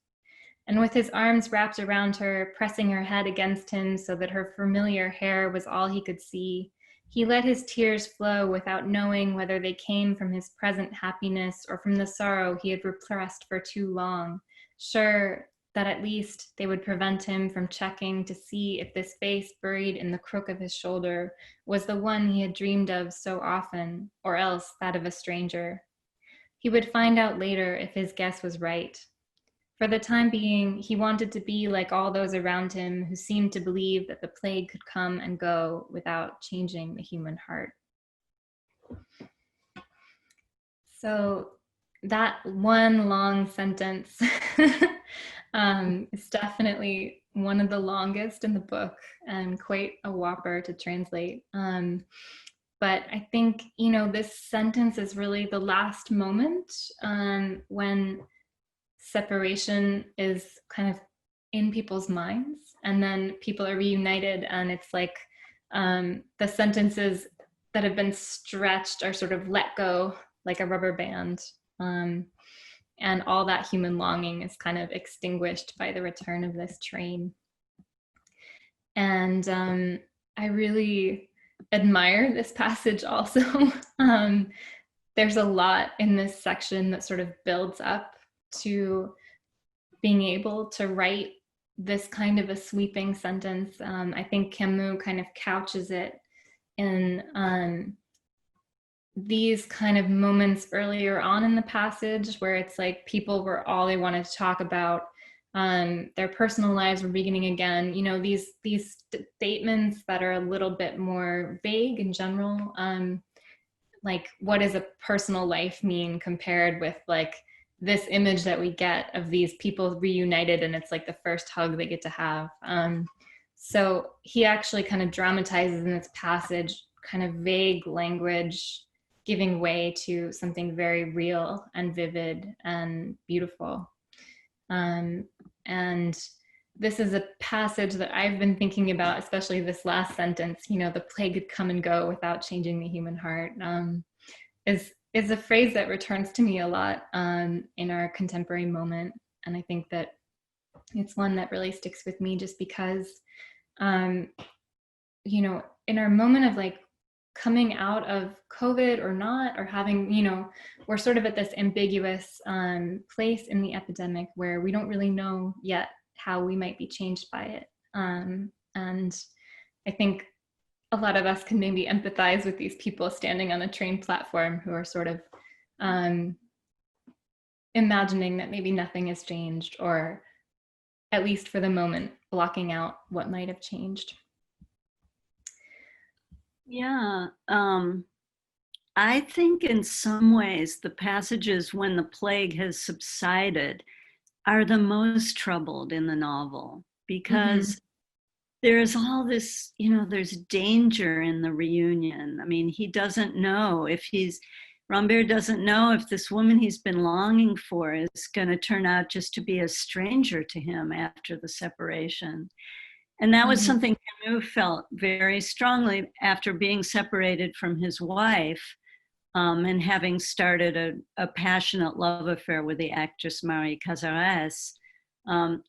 And with his arms wrapped around her, pressing her head against him so that her familiar hair was all he could see, he let his tears flow without knowing whether they came from his present happiness or from the sorrow he had repressed for too long, sure that at least they would prevent him from checking to see if this face buried in the crook of his shoulder was the one he had dreamed of so often, or else that of a stranger. He would find out later if his guess was right. For the time being, he wanted to be like all those around him who seemed to believe that the plague could come and go without changing the human heart. So that one long sentence is definitely one of the longest in the book and quite a whopper to translate. But I think, this sentence is really the last moment when separation is kind of in people's minds, and then people are reunited, and it's like the sentences that have been stretched are sort of let go like a rubber band, and all that human longing is kind of extinguished by the return of this train. And I really admire this passage also. There's a lot in this section that sort of builds up to being able to write this kind of a sweeping sentence. I think Camus kind of couches it in these kind of moments earlier on in the passage where it's like people were all they wanted to talk about. Their personal lives were beginning again. These statements that are a little bit more vague in general, like what does a personal life mean compared with like this image that we get of these people reunited and it's like the first hug they get to have. So he actually kind of dramatizes in this passage kind of vague language giving way to something very real and vivid and beautiful. And this is a passage that I've been thinking about, especially this last sentence, the plague could come and go without changing the human heart, is a phrase that returns to me a lot in our contemporary moment. And I think that it's one that really sticks with me just because, in our moment of like coming out of COVID or not, or having, we're sort of at this ambiguous place in the epidemic where we don't really know yet how we might be changed by it. And I think a lot of us can maybe empathize with these people standing on a train platform who are sort of imagining that maybe nothing has changed, or at least for the moment, blocking out what might have changed. Yeah, I think in some ways the passages when the plague has subsided are the most troubled in the novel, because there's all this, there's danger in the reunion. I mean, he doesn't know Rambert doesn't know if this woman he's been longing for is going to turn out just to be a stranger to him after the separation. And that was something Camus felt very strongly after being separated from his wife and having started a passionate love affair with the actress Marris.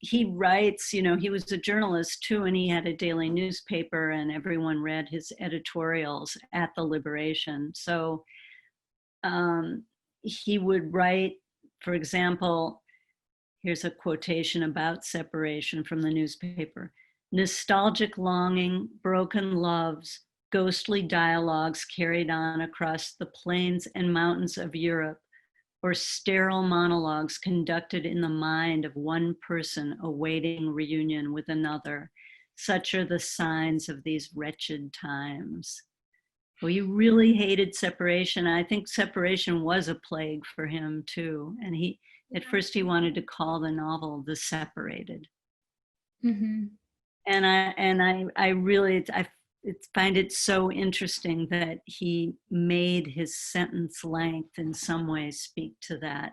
He writes, he was a journalist too, and he had a daily newspaper, and everyone read his editorials at the liberation. So he would write, for example, here's a quotation about separation from the newspaper: "Nostalgic longing, broken loves, ghostly dialogues carried on across the plains and mountains of Europe, or sterile monologues conducted in the mind of one person awaiting reunion with another. Such are the signs of these wretched times." Well, he really hated separation. I think separation was a plague for him too. And at first he wanted to call the novel The Separated. And I really find it so interesting that he made his sentence length in some ways speak to that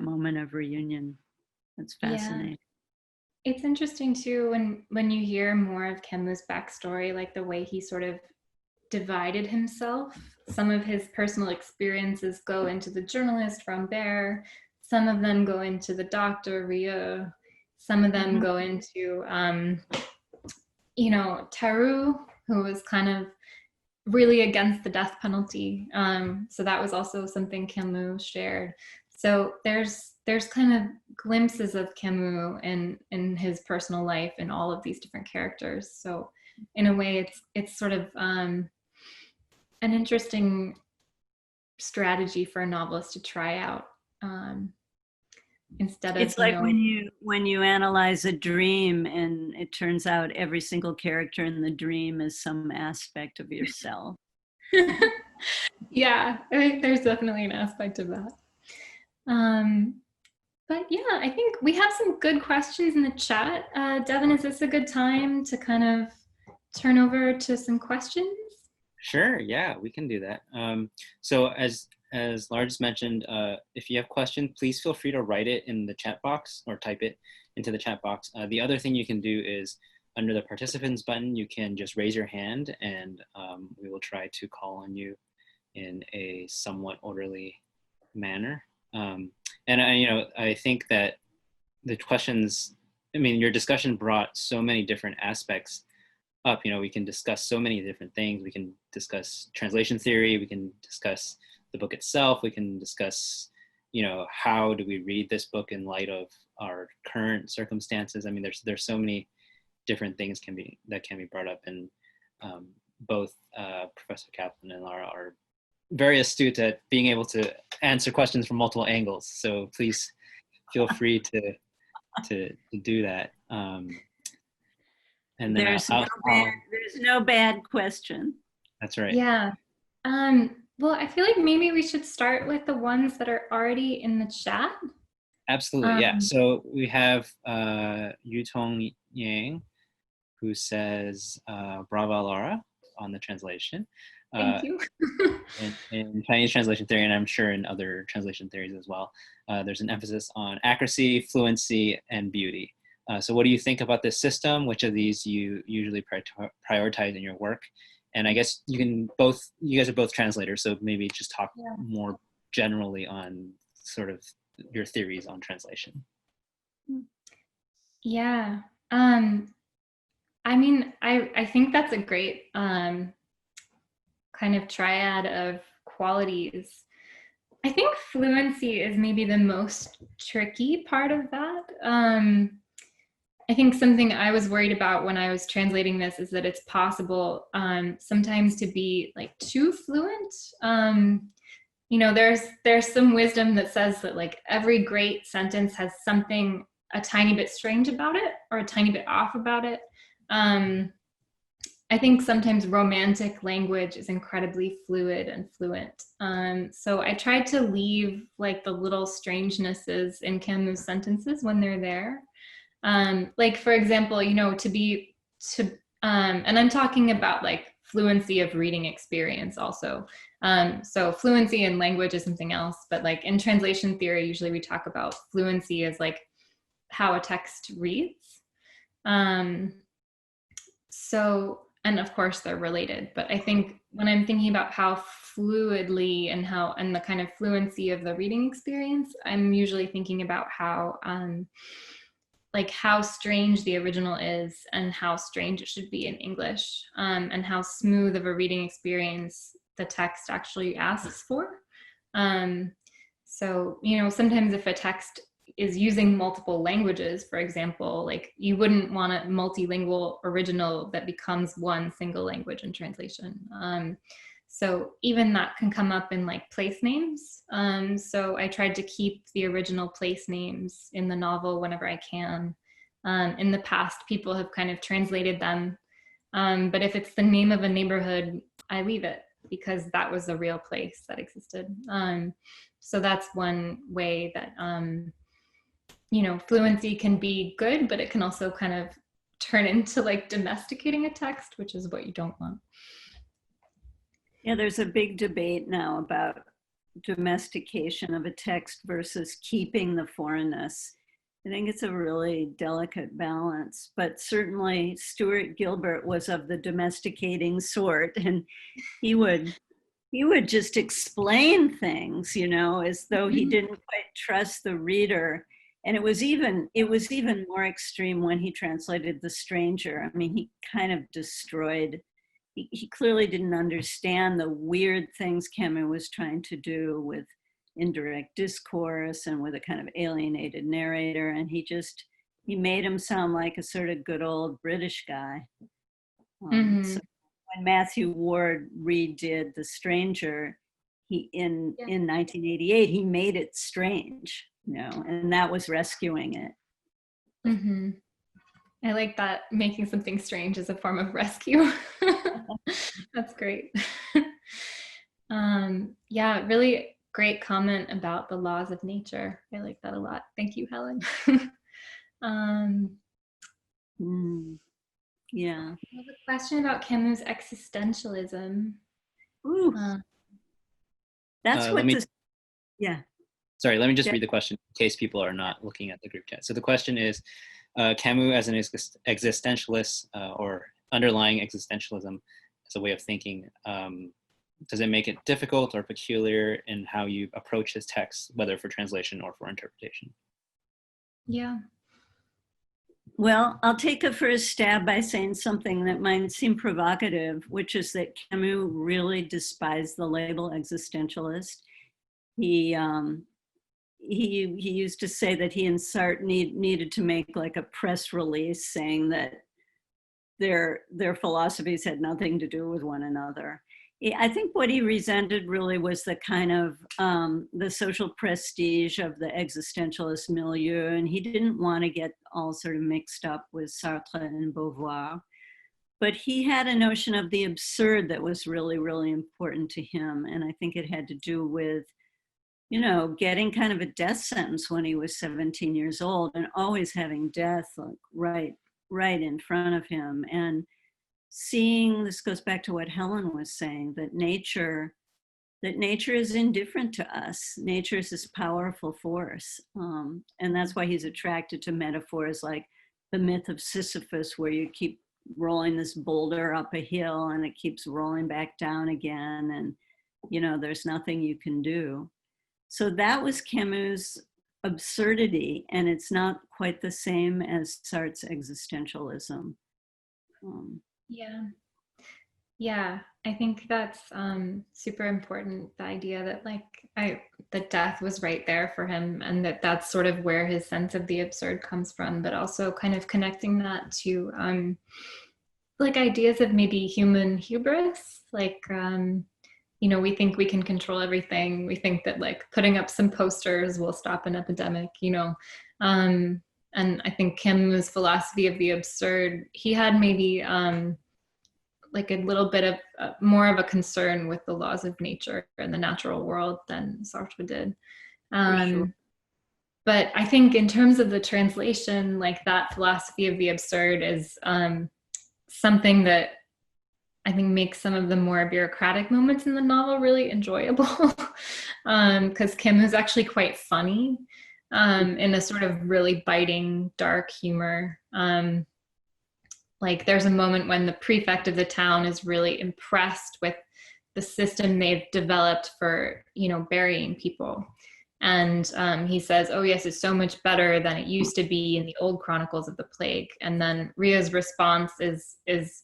moment of reunion. That's fascinating. Yeah. It's interesting too when you hear more of Camus' backstory, like the way he sort of divided himself. Some of his personal experiences go into the journalist Rambert, some of them go into the doctor Rieu, some of them go into Tarou, who was kind of really against the death penalty. So that was also something Camus shared. So there's kind of glimpses of Camus in his personal life in all of these different characters. So in a way, it's sort of an interesting strategy for a novelist to try out. Instead of, it's like when you analyze a dream and it turns out every single character in the dream is some aspect of yourself. Yeah, I think there's definitely an aspect of that. But yeah, I think we have some good questions in the chat. Devin, is this a good time to kind of turn over to some questions? Sure, yeah, we can do that. So as Lara just mentioned, if you have questions, please feel free to write it in the chat box or type it into the chat box. The other thing you can do is under the participants button, you can just raise your hand and we will try to call on you in a somewhat orderly manner. And I think that the questions, your discussion brought so many different aspects up. We can discuss so many different things. We can discuss translation theory. We can discuss the book itself. We can discuss, how do we read this book in light of our current circumstances? There's so many different things that can be brought up, and both Professor Kaplan and Lara are very astute at being able to answer questions from multiple angles. So please feel free to do that. And then there's no bad question. That's right. Yeah. Well, I feel like maybe we should start with the ones that are already in the chat. Absolutely, yeah. So we have Yutong Yang, who says, "Bravo, Laura," on the translation. Thank you. in Chinese translation theory, and I'm sure in other translation theories as well, there's an emphasis on accuracy, fluency, and beauty. So what do you think about this system? Which of these you usually prioritize in your work? And I guess you guys are both translators, so maybe just talk more generally on sort of your theories on translation. Yeah. I mean, I think that's a great kind of triad of qualities. I think fluency is maybe the most tricky part of that. I think something I was worried about when I was translating this is that it's possible sometimes to be like too fluent. You know, there's some wisdom that says that like every great sentence has something a tiny bit strange about it or a tiny bit off about it. I think sometimes romantic language is incredibly fluid and fluent. So I tried to leave like the little strangenesses in Camus' sentences when they're there. Like for example, you know, and I'm talking about like fluency of reading experience also. So fluency in language is something else, but like in translation theory, usually we talk about fluency as like how a text reads. And of course they're related, but I think when I'm thinking about how fluidly and the kind of fluency of the reading experience, I'm usually thinking about how strange the original is and how strange it should be in English, and how smooth of a reading experience the text actually asks for. So, you know, sometimes if a text is using multiple languages, for example, like you wouldn't want a multilingual original that becomes one single language in translation. So even that can come up in like place names. So I tried to keep the original place names in the novel whenever I can. In the past, people have kind of translated them. But if it's the name of a neighborhood, I leave it because that was a real place that existed. So that's one way that, you know, fluency can be good, but it can also kind of turn into like domesticating a text, which is what you don't want. Yeah, there's a big debate now about domestication of a text versus keeping the foreignness. I think it's a really delicate balance, but certainly Stuart Gilbert was of the domesticating sort, and he would just explain things, you know, as though he didn't quite trust the reader. And it was even more extreme when he translated The Stranger. I mean, he kind of destroyed. He clearly didn't understand the weird things Camus was trying to do with indirect discourse and with a kind of alienated narrator. And he made him sound like a sort of good old British guy. So when Matthew Ward redid The Stranger, in 1988, he made it strange, you know, and that was rescuing it. Mm-hmm. I like that, making something strange is a form of rescue. That's great. Yeah, really great comment about the laws of nature. I like that a lot. Thank you, Helen. Yeah. I have a question about Camus' existentialism. Ooh. That's what yeah. Sorry, let me just read the question in case people are not looking at the group chat. So the question is, Camus as an existentialist or underlying existentialism as a way of thinking, does it make it difficult or peculiar in how you approach his text, whether for translation or for interpretation? Yeah. Well, I'll take a first stab by saying something that might seem provocative, which is that Camus really despised the label existentialist. He used to say that he and Sartre needed to make like a press release saying that their philosophies had nothing to do with one another. I think what he resented really was the kind of the social prestige of the existentialist milieu, and he didn't want to get all sort of mixed up with Sartre and Beauvoir. But he had a notion of the absurd that was really, really important to him, and I think it had to do with, you know, getting kind of a death sentence when he was 17 years old and always having death like right in front of him, and seeing, this goes back to what Helen was saying, that nature is indifferent to us. Nature is this powerful force. And that's why he's attracted to metaphors like the myth of Sisyphus, where you keep rolling this boulder up a hill and it keeps rolling back down again, and there's nothing you can do. So that was Camus' absurdity, and it's not quite the same as Sartre's existentialism. Yeah, I think that's super important, the idea that that death was right there for him, and that's sort of where his sense of the absurd comes from, but also kind of connecting that to ideas of maybe human hubris, we think we can control everything. We think that putting up some posters will stop an epidemic, and I think Camus' philosophy of the absurd, he had maybe a little bit of more of a concern with the laws of nature and the natural world than Sartre did. Sure. But I think in terms of the translation, that philosophy of the absurd is something that I think makes some of the more bureaucratic moments in the novel really enjoyable, because Camus is actually quite funny in a sort of really biting, dark humor. There's a moment when the prefect of the town is really impressed with the system they've developed for, burying people. And he says, oh yes, it's so much better than it used to be in the old chronicles of the plague. And then Ria's response is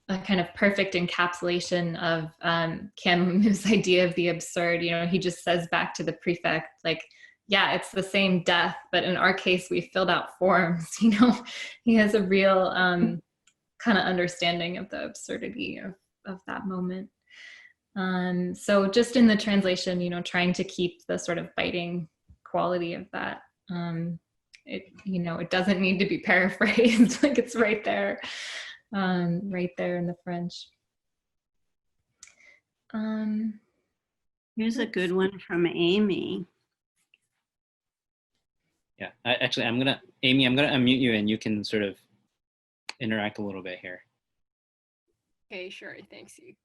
a kind of perfect encapsulation of Camus' idea of the absurd. He just says back to the prefect, yeah, it's the same death, but in our case, we filled out forms. He has a real kind of understanding of the absurdity of that moment. So just in the translation, trying to keep the sort of biting quality of that. It doesn't need to be paraphrased, it's right there in the French. Here's a good one from Amy. Yeah, I'm gonna unmute you and you can sort of interact a little bit here. Okay, sure, thanks you.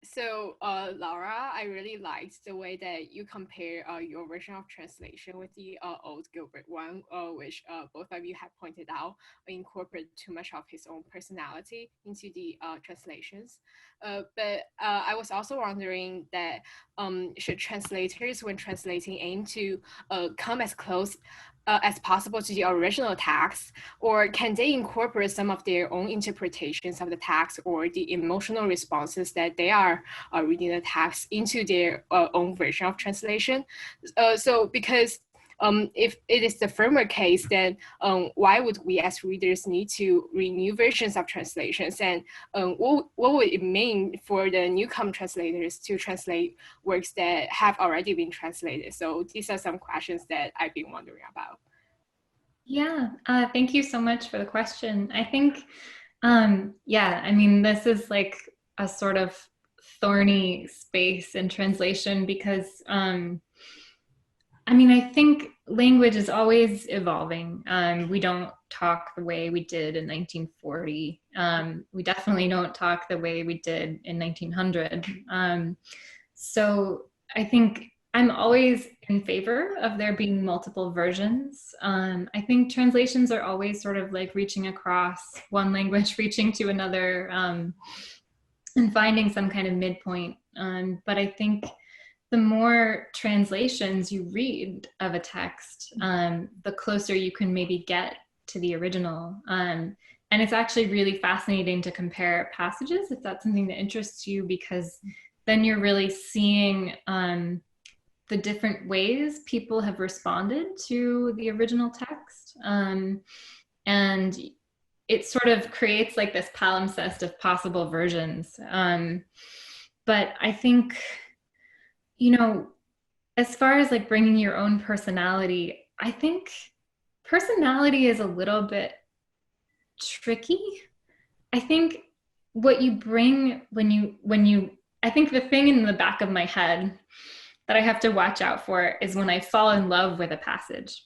So Laura, I really liked the way that you compare your version of translation with the old Gilbert one, which both of you have pointed out incorporate too much of his own personality into the translations. But I was also wondering that should translators, when translating, aim to come as close as possible to the original text, or can they incorporate some of their own interpretations of the text or the emotional responses that they are reading the text into their own version of translation? So because if it is the former case, then why would we as readers need to read new versions of translations? And what would it mean for the newcomer translators to translate works that have already been translated? So these are some questions that I've been wondering about. Yeah, thank you so much for the question. I think, this is a sort of thorny space in translation because I think language is always evolving. We don't talk the way we did in 1940. We definitely don't talk the way we did in 1900. So I think I'm always in favor of there being multiple versions. I think translations are always sort of reaching across one language, reaching to another, and finding some kind of midpoint. But I think the more translations you read of a text, the closer you can maybe get to the original. And it's actually really fascinating to compare passages, if that's something that interests you, because then you're really seeing the different ways people have responded to the original text. And it sort of creates this palimpsest of possible versions. But I think, as far as bringing your own personality, I think personality is a little bit tricky. I think what you bring I think the thing in the back of my head that I have to watch out for is when I fall in love with a passage.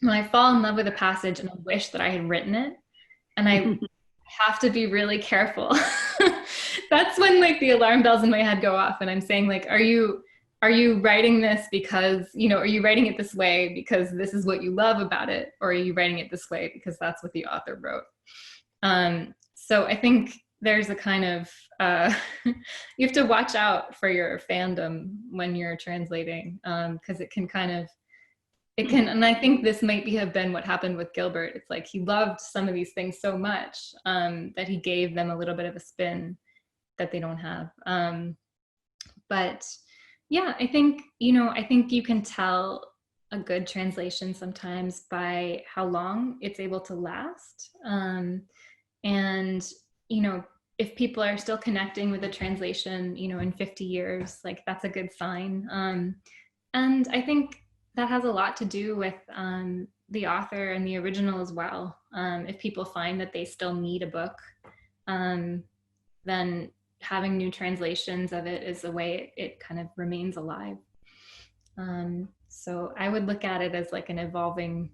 When I fall in love with a passage and I wish that I had written it, and I have to be really careful. That's when the alarm bells in my head go off and I'm saying are you are you writing this because, are you writing it this way because this is what you love about it? Or are you writing it this way because that's what the author wrote? So I think there's a kind of, you have to watch out for your fandom when you're translating, because it can kind of, and I think this might have been what happened with Gilbert. It's like he loved some of these things so much that he gave them a little bit of a spin that they don't have. But yeah, I think you can tell a good translation sometimes by how long it's able to last. And, if people are still connecting with the translation, in 50 years, like that's a good sign. And I think that has a lot to do with the author and the original as well. If people find that they still need a book, then having new translations of it is a way it kind of remains alive. So I would look at it as like an evolving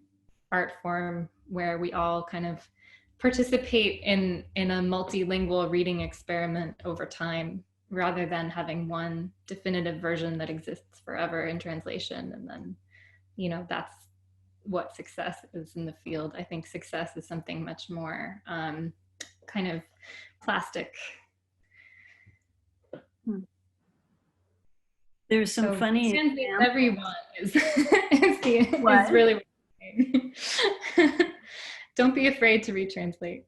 art form where we all kind of participate in a multilingual reading experiment over time, rather than having one definitive version that exists forever in translation. And then, that's what success is in the field. I think success is something much more kind of plastic. There's some funny everyone is really what I'm saying. Don't be afraid to retranslate.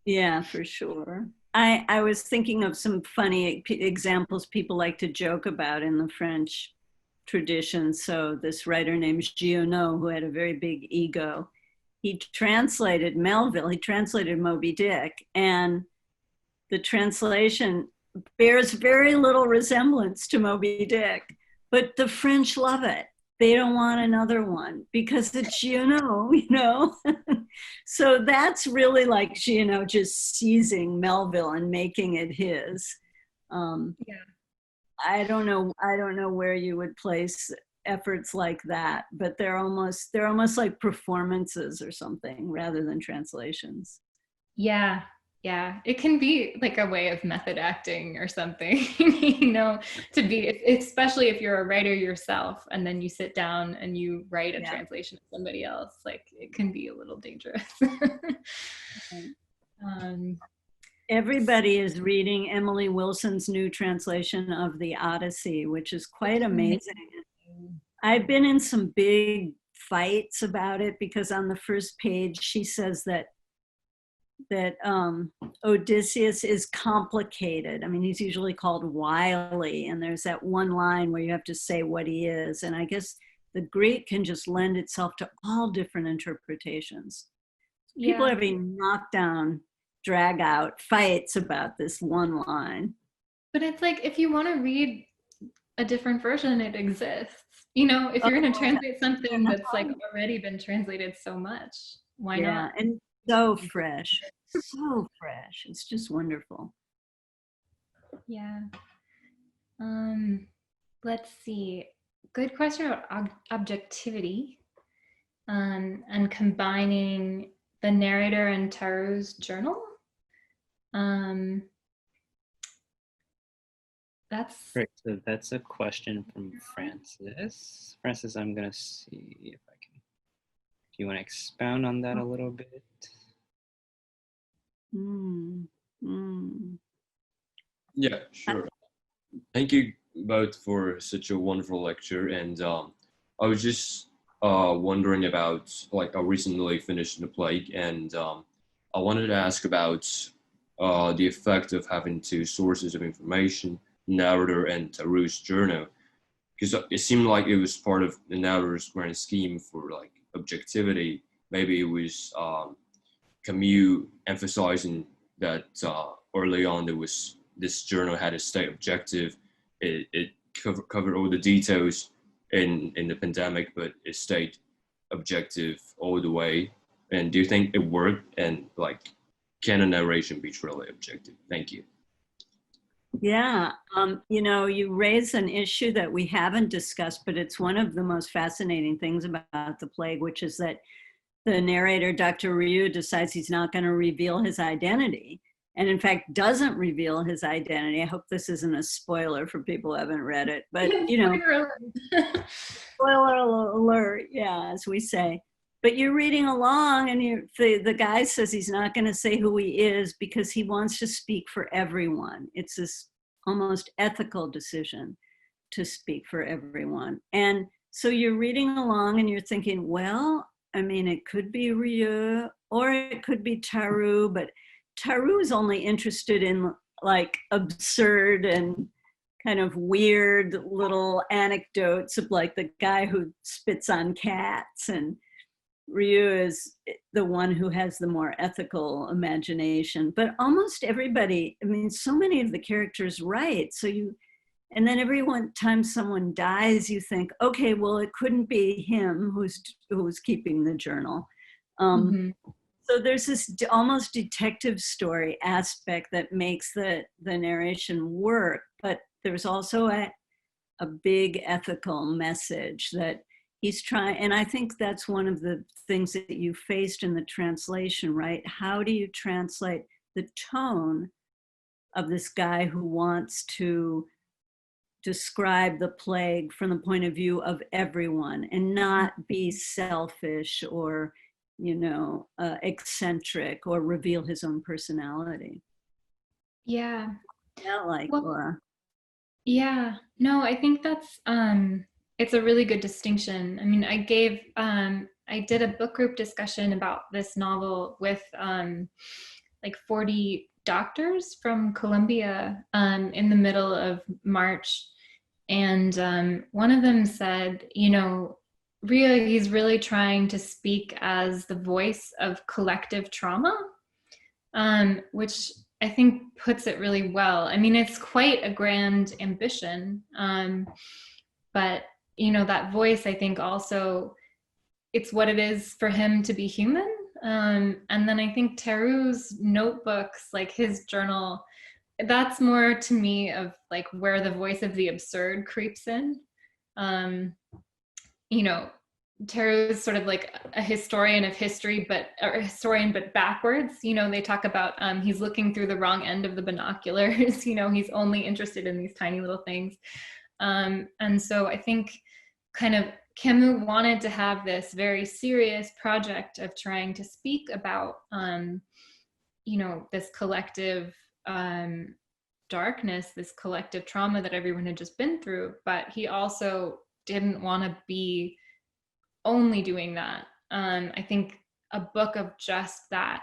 Yeah, for sure. I was thinking of some funny examples people like to joke about in the French tradition. So this writer named Giono, who had a very big ego, he translated Melville, he translated Moby Dick, and the translation bears very little resemblance to Moby Dick, but the French love it. They don't want another one because it's Giono, So that's really like Giono just seizing Melville and making it his. I don't know where you would place efforts like that, but they're almost like performances or something rather than translations. Yeah. It can be like a way of method acting or something, to be, especially if you're a writer yourself and then you sit down and you write a translation of somebody else, like it can be a little dangerous. Everybody is reading Emily Wilson's new translation of the Odyssey, which is quite amazing. I've been in some big fights about it because on the first page she says that Odysseus is complicated. I mean, he's usually called wily, and there's that one line where you have to say what he is. And I guess the Greek can just lend itself to all different interpretations. People are having knockdown, drag out fights about this one line. But it's like, if you want to read a different version, it exists. If you're going to translate something that's like already been translated so much, why not? And so fresh. It's just wonderful. Yeah. Let's see. Good question about objectivity, and combining the narrator and Tarot's journal. That's great. So that's a question from Francis. Francis, I'm gonna see if I can. Do you want to expound on that a little bit? Yeah, sure. Thank you both for such a wonderful lecture. And I was just wondering about, like, I recently finished The Plague, and I wanted to ask about the effect of having two sources of information, narrator and Tarot's journal, because it seemed like it was part of the narrator's grand scheme for like objectivity. Maybe it was Camus emphasizing that early on this journal had a state objective. It covered all the details in the pandemic, but it stayed objective all the way. And do you think it worked? And like, can a narration be truly objective? Thank you. Yeah, you raise an issue that we haven't discussed, but it's one of the most fascinating things about The Plague, which is that the narrator, Dr. Ryu, decides he's not going to reveal his identity. and in fact doesn't reveal his identity. I hope this isn't a spoiler for people who haven't read it, but spoiler alert, yeah, as we say. But you're reading along, and the guy says he's not going to say who he is because he wants to speak for everyone. It's this almost ethical decision to speak for everyone. And so you're reading along and you're thinking, well, I mean, it could be Rieu or it could be Tarou, but Tarou is only interested in like absurd and kind of weird little anecdotes of like the guy who spits on cats, and Rieu is the one who has the more ethical imagination. But almost everybody, I mean, so many of the characters write. So and then every time someone dies, you think, okay, well, it couldn't be him who's keeping the journal. So there's this almost detective story aspect that makes the narration work, but there's also a big ethical message that he's trying, and I think that's one of the things that you faced in the translation, right? How do you translate the tone of this guy who wants to describe the plague from the point of view of everyone and not be selfish or, eccentric or reveal his own personality? Yeah. Yeah, like Laura. Yeah, no, I think that's it's a really good distinction. I mean, I did a book group discussion about this novel with like 40 doctors from Columbia in the middle of March. And one of them said, Rieu, he's really trying to speak as the voice of collective trauma, which I think puts it really well. I mean, it's quite a grand ambition, but that voice, I think also, it's what it is for him to be human. And then I think Tarou's notebooks, like his journal, that's more to me of like where the voice of the absurd creeps in. Tarot is sort of like a historian of history, but backwards. They talk about he's looking through the wrong end of the binoculars. He's only interested in these tiny little things. And so I think kind of Camus wanted to have this very serious project of trying to speak about, this collective darkness, this collective trauma that everyone had just been through. But he also didn't want to be only doing that. I think a book of just that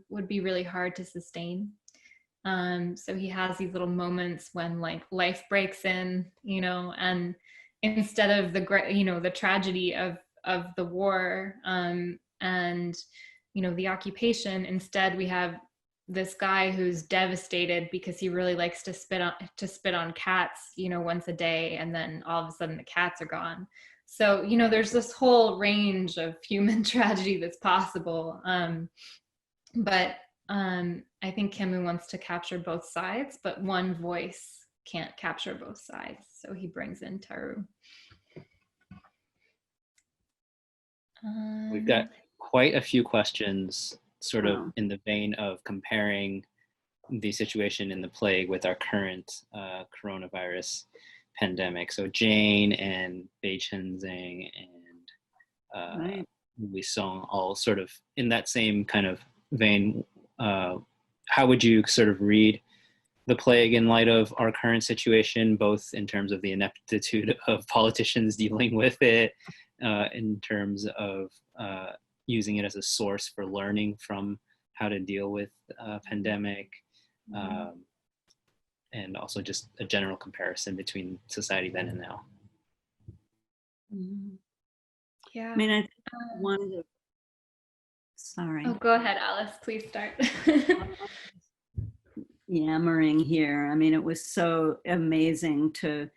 would be really hard to sustain. So he has these little moments when like life breaks in, and instead of the tragedy of the war and the occupation, instead we have this guy who's devastated because he really likes to spit on cats, once a day, and then all of a sudden the cats are gone. So, there's this whole range of human tragedy that's possible. But I think Camus wants to capture both sides, but one voice can't capture both sides. So he brings in Tarou. We've got quite a few questions sort of in the vein of comparing the situation in the plague with our current coronavirus pandemic. So Jane and Beijing and Louis Song all sort of in that same kind of vein. How would you sort of read the plague in light of our current situation, both in terms of the ineptitude of politicians dealing with it, in terms of using it as a source for learning from how to deal with a pandemic, and also just a general comparison between society then and now? Yeah. I mean, I think one of the, sorry. Oh, go ahead, Alice, please start. Yammering here. I mean, it was so amazing to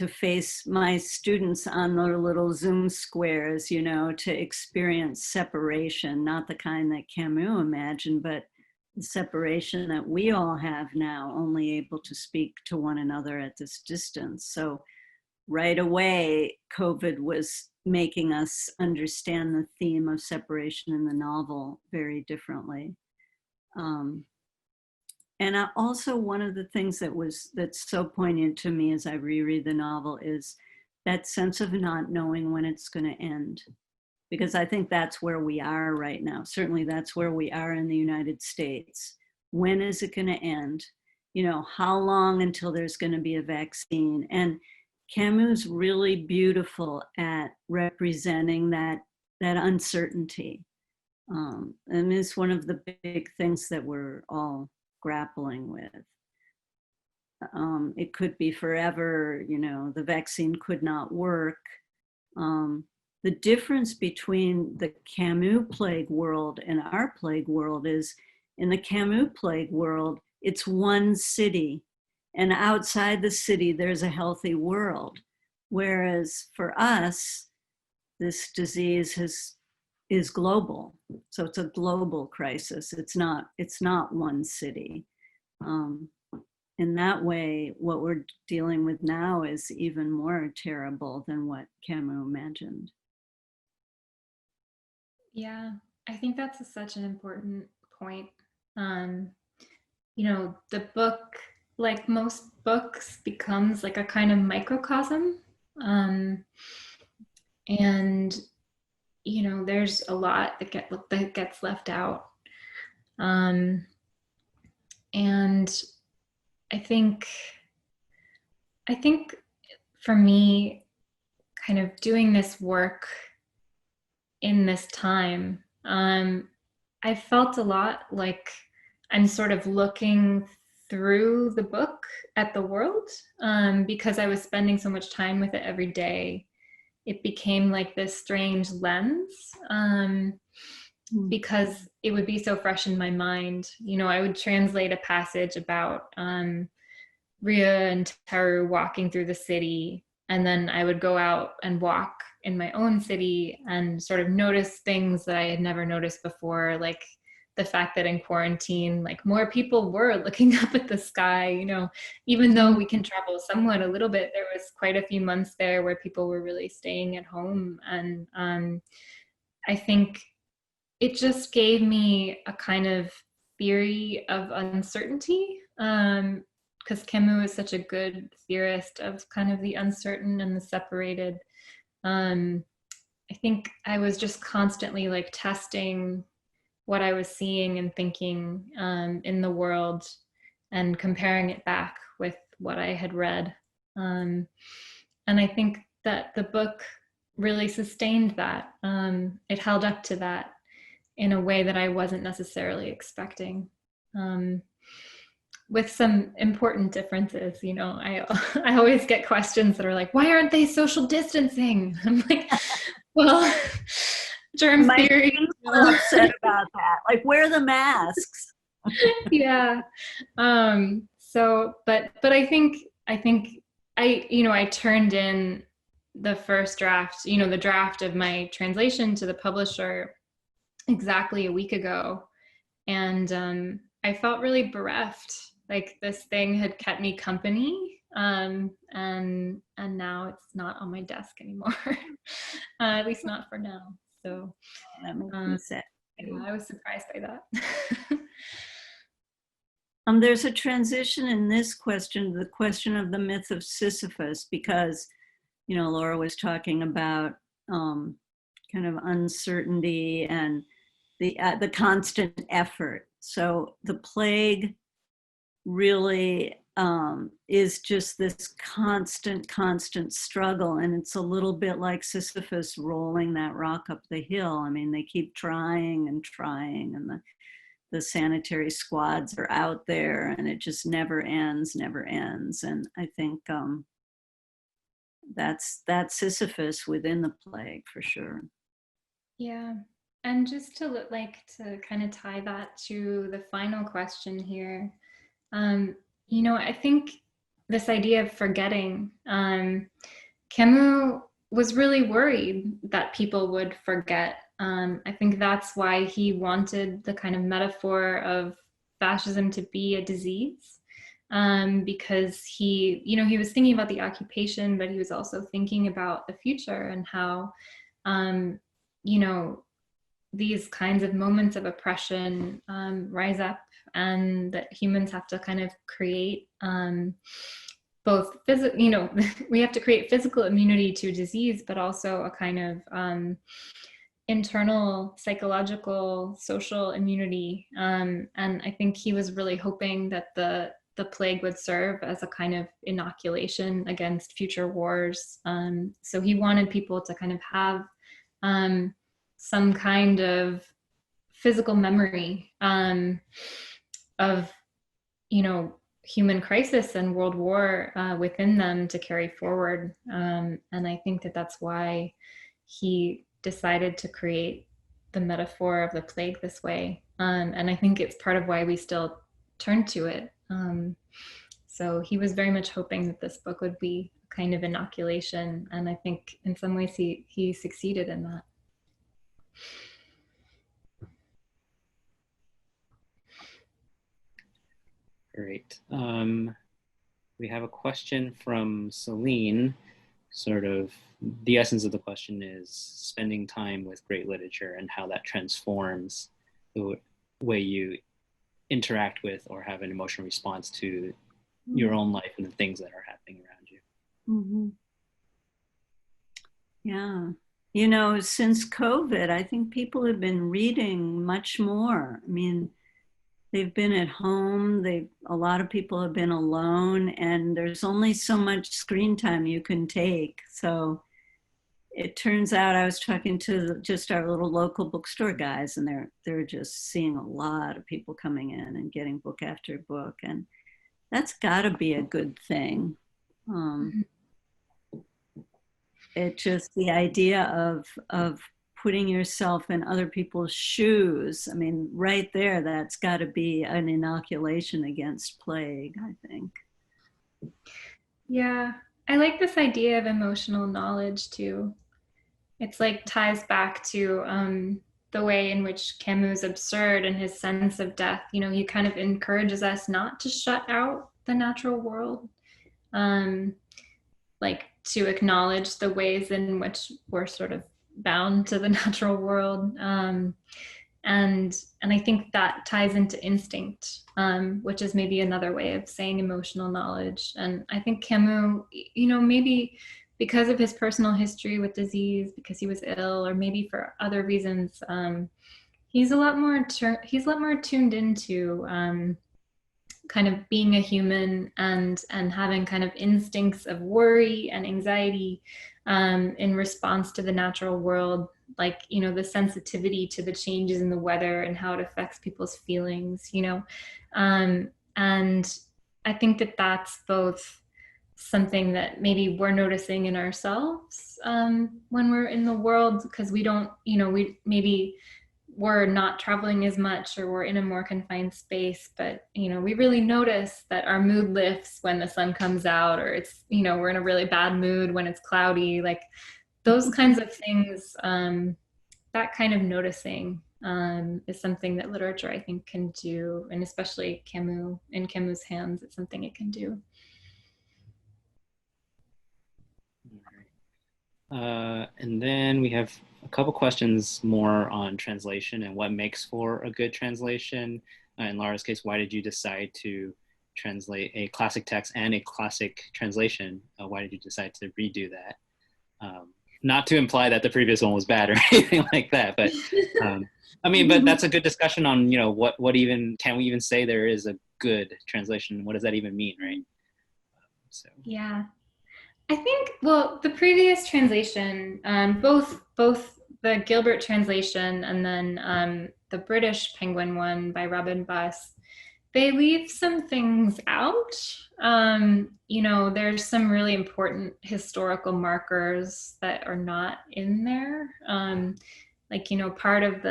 face my students on their little Zoom squares, to experience separation, not the kind that Camus imagined, but the separation that we all have now, only able to speak to one another at this distance. So right away, COVID was making us understand the theme of separation in the novel very differently. And also one of the things that's so poignant to me as I reread the novel is that sense of not knowing when it's going to end. Because I think that's where we are right now. Certainly that's where we are in the United States. When is it going to end? You know, how long until there's going to be a vaccine? And Camus really beautiful at representing that uncertainty. And it's one of the big things that we're all grappling with. It could be forever, you know, the vaccine could not work. The difference between the Camus plague world and our plague world is in the Camus plague world, it's one city, and outside the city, there's a healthy world. Whereas for us, this disease is global. So it's a global crisis. It's not one city. In that way, what we're dealing with now is even more terrible than what Camus imagined. Yeah, I think that's such an important point. You know, the book, like most books, becomes like a kind of microcosm. And, you know, there's a lot that gets left out. And I think for me, kind of doing this work in this time, I felt a lot like I'm sort of looking through the book at the world, because I was spending so much time with it every day. It became like this strange lens, because it would be so fresh in my mind. You know, I would translate a passage about Rhea and Teru walking through the city, and then I would go out and walk in my own city and sort of notice things that I had never noticed before, like the fact that in quarantine, like more people were looking up at the sky, you know, even though we can travel somewhat a little bit, there was quite a few months there where people were really staying at home. And I think it just gave me a kind of theory of uncertainty, because Camus is such a good theorist of kind of the uncertain and the separated. I think I was just constantly like testing what I was seeing and thinking in the world and comparing it back with what I had read. And I think that the book really sustained that. It held up to that in a way that I wasn't necessarily expecting. With some important differences, you know, I always get questions that are like, why aren't they social distancing? I'm like, well, germ theory. I'm upset about that. Like, wear the masks. Yeah. So, but I think I turned in the first draft, you know, the draft of my translation to the publisher exactly a week ago. And I felt really bereft. Like this thing had kept me company, and now it's not on my desk anymore, at least not for now. So that makes me sad. Yeah, I was surprised by that. There's a transition in this question, the question of the myth of Sisyphus, because, you know, Laura was talking about kind of uncertainty and the constant effort. So the plague really is just this constant struggle. And it's a little bit like Sisyphus rolling that rock up the hill. I mean, they keep trying and trying, and the sanitary squads are out there, and it just never ends. And I think that's Sisyphus within the plague for sure. Yeah. And just to kind of tie that to the final question here, you know, I think this idea of forgetting, Camus was really worried that people would forget. I think that's why he wanted the kind of metaphor of fascism to be a disease, because he was thinking about the occupation, but he was also thinking about the future and how, you know, these kinds of moments of oppression rise up, and that humans have to kind of create both physical, we have to create physical immunity to disease, but also a kind of internal psychological, social immunity. And I think he was really hoping that the plague would serve as a kind of inoculation against future wars. So he wanted people to kind of have some kind of physical memory of, human crisis and world war within them to carry forward. And I think that that's why he decided to create the metaphor of the plague this way. And I think it's part of why we still turn to it. So he was very much hoping that this book would be a kind of inoculation. And I think in some ways he succeeded in that. Great. We have a question from Celine. Sort of the essence of the question is spending time with great literature and how that transforms the way you interact with or have an emotional response to your own life and the things that are happening around you. Yeah. Since COVID, I think people have been reading much more. I mean, they've been at home, a lot of people have been alone, and there's only so much screen time you can take. So it turns out I was talking to just our little local bookstore guys, and they're just seeing a lot of people coming in and getting book after book, and that's got to be a good thing. It just, the idea of putting yourself in other people's shoes, I mean, right there, that's got to be an inoculation against plague, I think. Yeah, I like this idea of emotional knowledge too. It's like ties back to the way in which Camus is absurd and his sense of death. He kind of encourages us not to shut out the natural world, like to acknowledge the ways in which we're sort of bound to the natural world. And I think that ties into instinct, which is maybe another way of saying emotional knowledge. And I think Camus, maybe because of his personal history with disease, because he was ill, or maybe for other reasons, he's a lot more tuned into kind of being a human and having kind of instincts of worry and anxiety in response to the natural world, like, the sensitivity to the changes in the weather and how it affects people's feelings, and I think that that's both something that maybe we're noticing in ourselves when we're in the world, because we don't, we're not traveling as much, or we're in a more confined space, but we really notice that our mood lifts when the sun comes out, or it's we're in a really bad mood when it's cloudy, like those kinds of things. That kind of noticing is something that literature, I think, can do, and especially Camus, in Camus' hands, it's something it can do. And then we have a couple questions more on translation and what makes for a good translation. In Laura's case, why did you decide to translate a classic text and a classic translation? Why did you decide to redo that? Not to imply that the previous one was bad or anything like that, but but that's a good discussion on, what even, can we even say there is a good translation? What does that even mean, right? So. Yeah. I think, well, the previous translation, both the Gilbert translation and then the British Penguin one by Robin Buss, they leave some things out. There's some really important historical markers that are not in there. Part of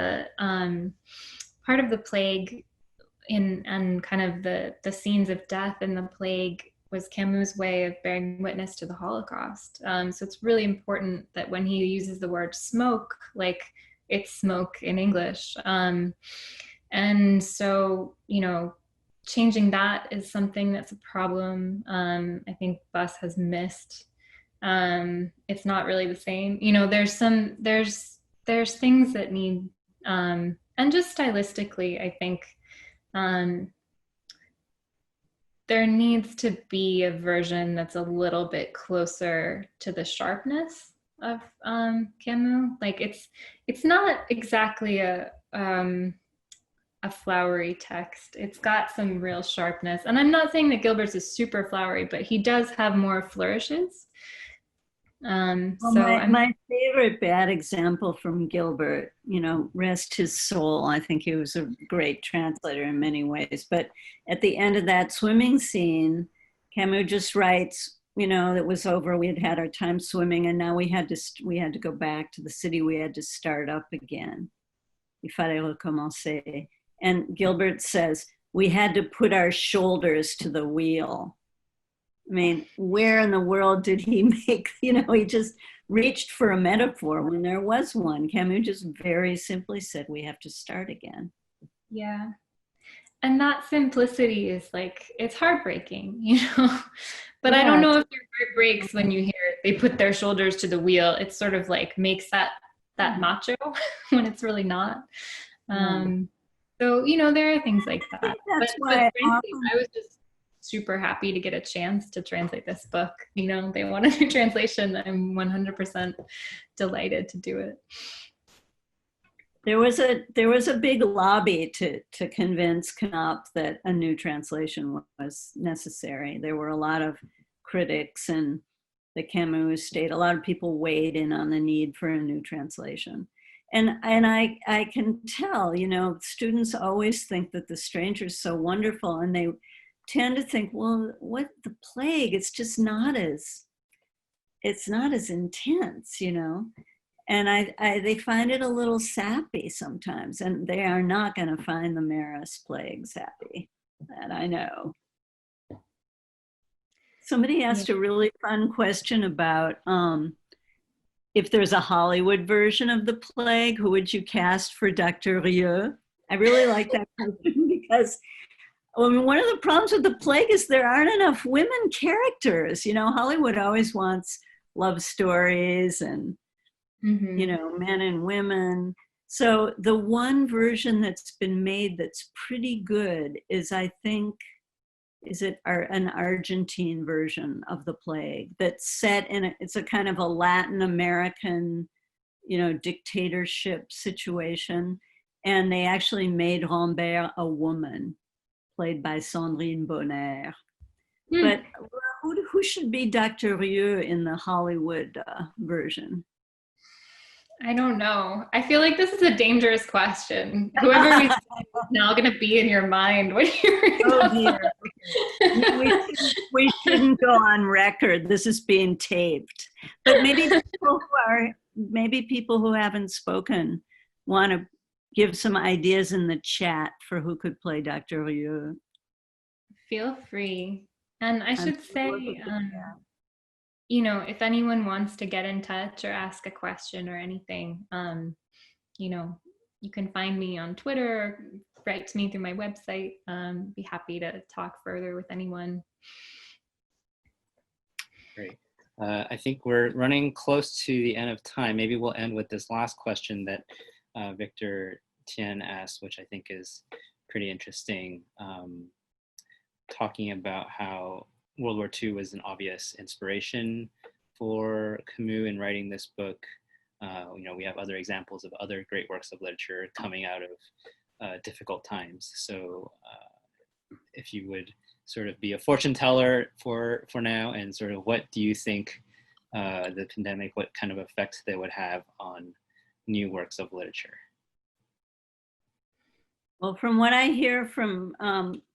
the plague and kind of the scenes of death in the plague was Camus' way of bearing witness to the Holocaust. So it's really important that when he uses the word smoke, like it's smoke in English. And so, changing that is something that's a problem. I think Buss has missed. It's not really the same. There's things that need And just stylistically, I think there needs to be a version that's a little bit closer to the sharpness of Camus. Like it's not exactly a flowery text. It's got some real sharpness. And I'm not saying that Gilbert's is super flowery, but he does have more flourishes. Well, So my favorite bad example from Gilbert, you know, rest his soul. I think he was a great translator in many ways. But at the end of that swimming scene, Camus just writes, you know, it was over. We had had our time swimming, and now we had to go back to the city. We had to start up again. Il fallait recommencer. And Gilbert says, we had to put our shoulders to the wheel. I mean, where in the world did he make, you know, he just reached for a metaphor when there was one. Camus just very simply said, we have to start again. Yeah. And that simplicity is like, it's heartbreaking, you know, but yeah. I don't know if your heart breaks when you hear they put their shoulders to the wheel. It sort of like makes that macho when it's really not. So, you know, there are things like that. But frankly, I was just super happy to get a chance to translate this book. You know, they want a new translation. I'm 100% delighted to do it. There was a big lobby to convince Knopf that a new translation was necessary. There were a lot of critics and the Camus estate. A lot of people weighed in on the need for a new translation. And I can tell, you know, students always think that The Stranger is so wonderful, and they tend to think, well, what the plague? It's just not as intense, you know. And they find it a little sappy sometimes, and they are not going to find the Marris plague sappy. That I know. Somebody asked a really fun question about if there's a Hollywood version of the plague, who would you cast for Dr. Rieu? I really like that question because I mean, one of the problems with the plague is there aren't enough women characters. You know, Hollywood always wants love stories and, you know, men and women. So the one version that's been made that's pretty good is, I think, an Argentine version of the plague that's set in it's a kind of a Latin American, you know, dictatorship situation. And they actually made Rambert a woman, played by Sandrine Bonnaire. But who should be Dr. Rieu in the Hollywood version? I don't know. I feel like this is a dangerous question. Whoever we is now going to be in your mind when you're we shouldn't go on record. This is being taped. But maybe people who haven't spoken want to give some ideas in the chat for who could play Dr. Rieu. Feel free. And I should say, you know, if anyone wants to get in touch or ask a question or anything, you know, you can find me on Twitter, or write to me through my website. Be happy to talk further with anyone. Great. I think we're running close to the end of time. Maybe we'll end with this last question that Victor Tien asked, which I think is pretty interesting, talking about how World War II was an obvious inspiration for Camus in writing this book. You know, we have other examples of other great works of literature coming out of difficult times. So if you would sort of be a fortune teller for now, and sort of what do you think the pandemic, what kind of effects they would have on new works of literature? Well, from what I hear from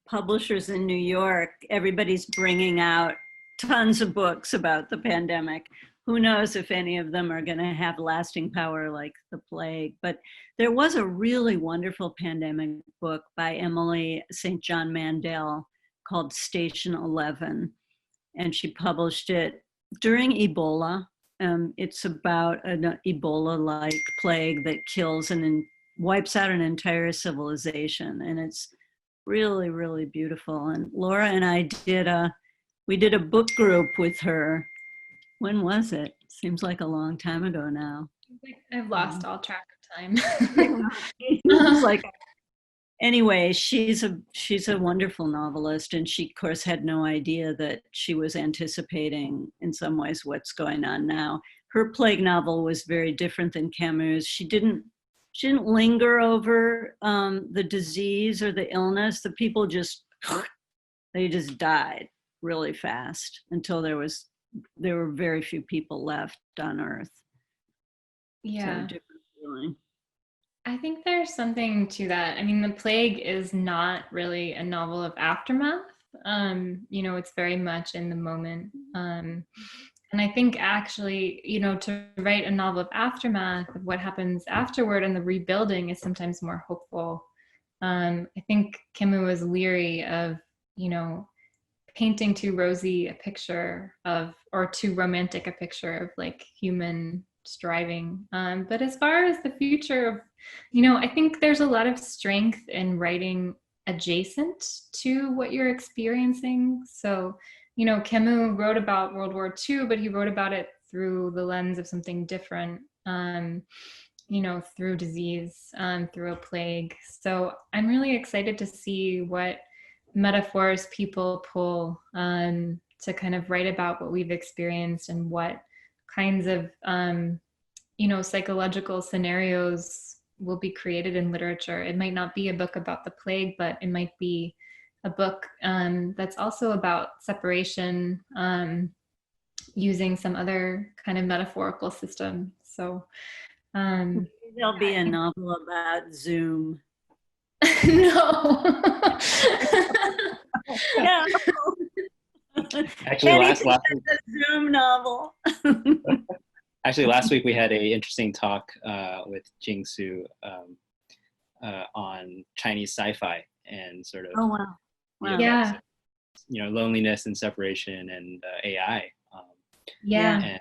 publishers in New York, everybody's bringing out tons of books about the pandemic. Who knows if any of them are going to have lasting power like the plague. But there was a really wonderful pandemic book by Emily St. John Mandel called Station 11. And she published it during Ebola. It's about an Ebola-like plague that kills and wipes out an entire civilization. And it's really, really beautiful. And Laura and I did a book group with her. When was it? Seems like a long time ago now. I've lost all track of time. It's like, anyway, she's a wonderful novelist, and she, of course, had no idea that she was anticipating, in some ways, what's going on now. Her plague novel was very different than Camus. She didn't linger over the disease or the illness. The people they just died really fast until there were very few people left on Earth. Yeah. So different feeling. I think there's something to that. I mean, The Plague is not really a novel of aftermath. It's very much in the moment. And I think actually, to write a novel of aftermath, of what happens afterward and the rebuilding, is sometimes more hopeful. I think Camus was leery of, painting too rosy a picture of, or too romantic a picture of like human striving. But as far as the future of, I think there's a lot of strength in writing adjacent to what you're experiencing. So, Camus wrote about World War II, but he wrote about it through the lens of something different, through disease, through a plague. So I'm really excited to see what metaphors people pull to kind of write about what we've experienced, and what kinds of psychological scenarios will be created in literature. It might not be a book about the plague, but it might be a book that's also about separation, using some other kind of metaphorical system. So there'll be a novel about Zoom. No. Yeah. Actually, last week, a Zoom novel. actually, last week we had a interesting talk with Jingsu on Chinese sci-fi and sort of, Oh wow! Wow. Yeah. loneliness and separation and AI. Yeah. And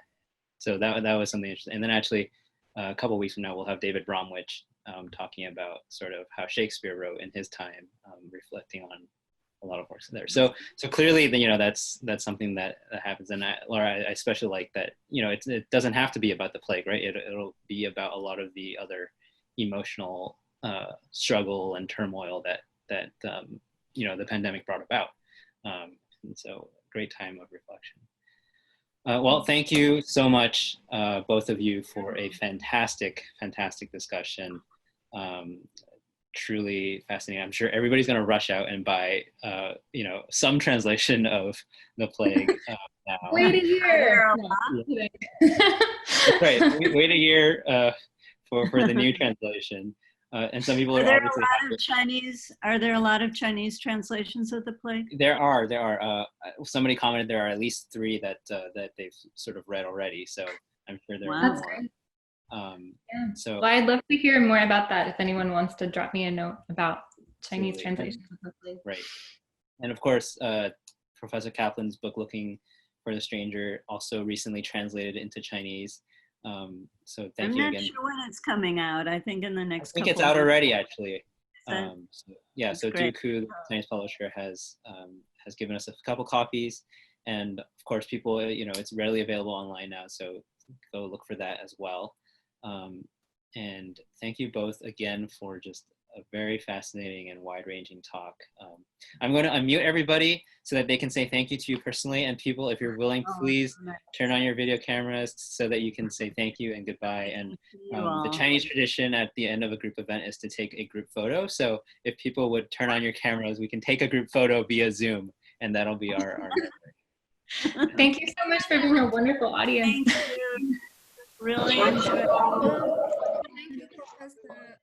so that was something interesting. And then actually, a couple of weeks from now, we'll have David Bromwich talking about sort of how Shakespeare wrote in his time, reflecting on a lot of works there. So clearly, that's something that happens. And Laura, I especially like that. It doesn't have to be about the plague, right? It'll be about a lot of the other emotional struggle and turmoil that the pandemic brought about. And so, great time of reflection. Well, thank you so much, both of you, for a fantastic discussion. Truly fascinating. I'm sure everybody's going to rush out and buy, some translation of The Plague now. Wait a year. That's right. Wait a year for the new translation. And some people are there obviously are there a lot of Chinese translations of The Plague? There are. Somebody commented there are at least 3 that they've sort of read already. So I'm sure there are more. So, well, I'd love to hear more about that if anyone wants to drop me a note about Chinese translations of The Plague. Right. And of course, Professor Kaplan's book, Looking for the Stranger, also recently translated into Chinese. So thank you again. I'm not sure when it's coming out. I think in the next. I think it's out already, actually. So great. Dooku, the Chinese publisher, has given us a couple copies, and of course, people, it's readily available online now. So go look for that as well. And thank you both again for just a very fascinating and wide-ranging talk. I'm going to unmute everybody so that they can say thank you to you personally. And people, if you're willing, please turn on your video cameras so that you can say thank you and goodbye. And the Chinese tradition at the end of a group event is to take a group photo. So if people would turn on your cameras, we can take a group photo via Zoom, and that'll be our memory. Thank you so much for being a wonderful audience. Thank you. Really enjoyed it. Thank you, Professor.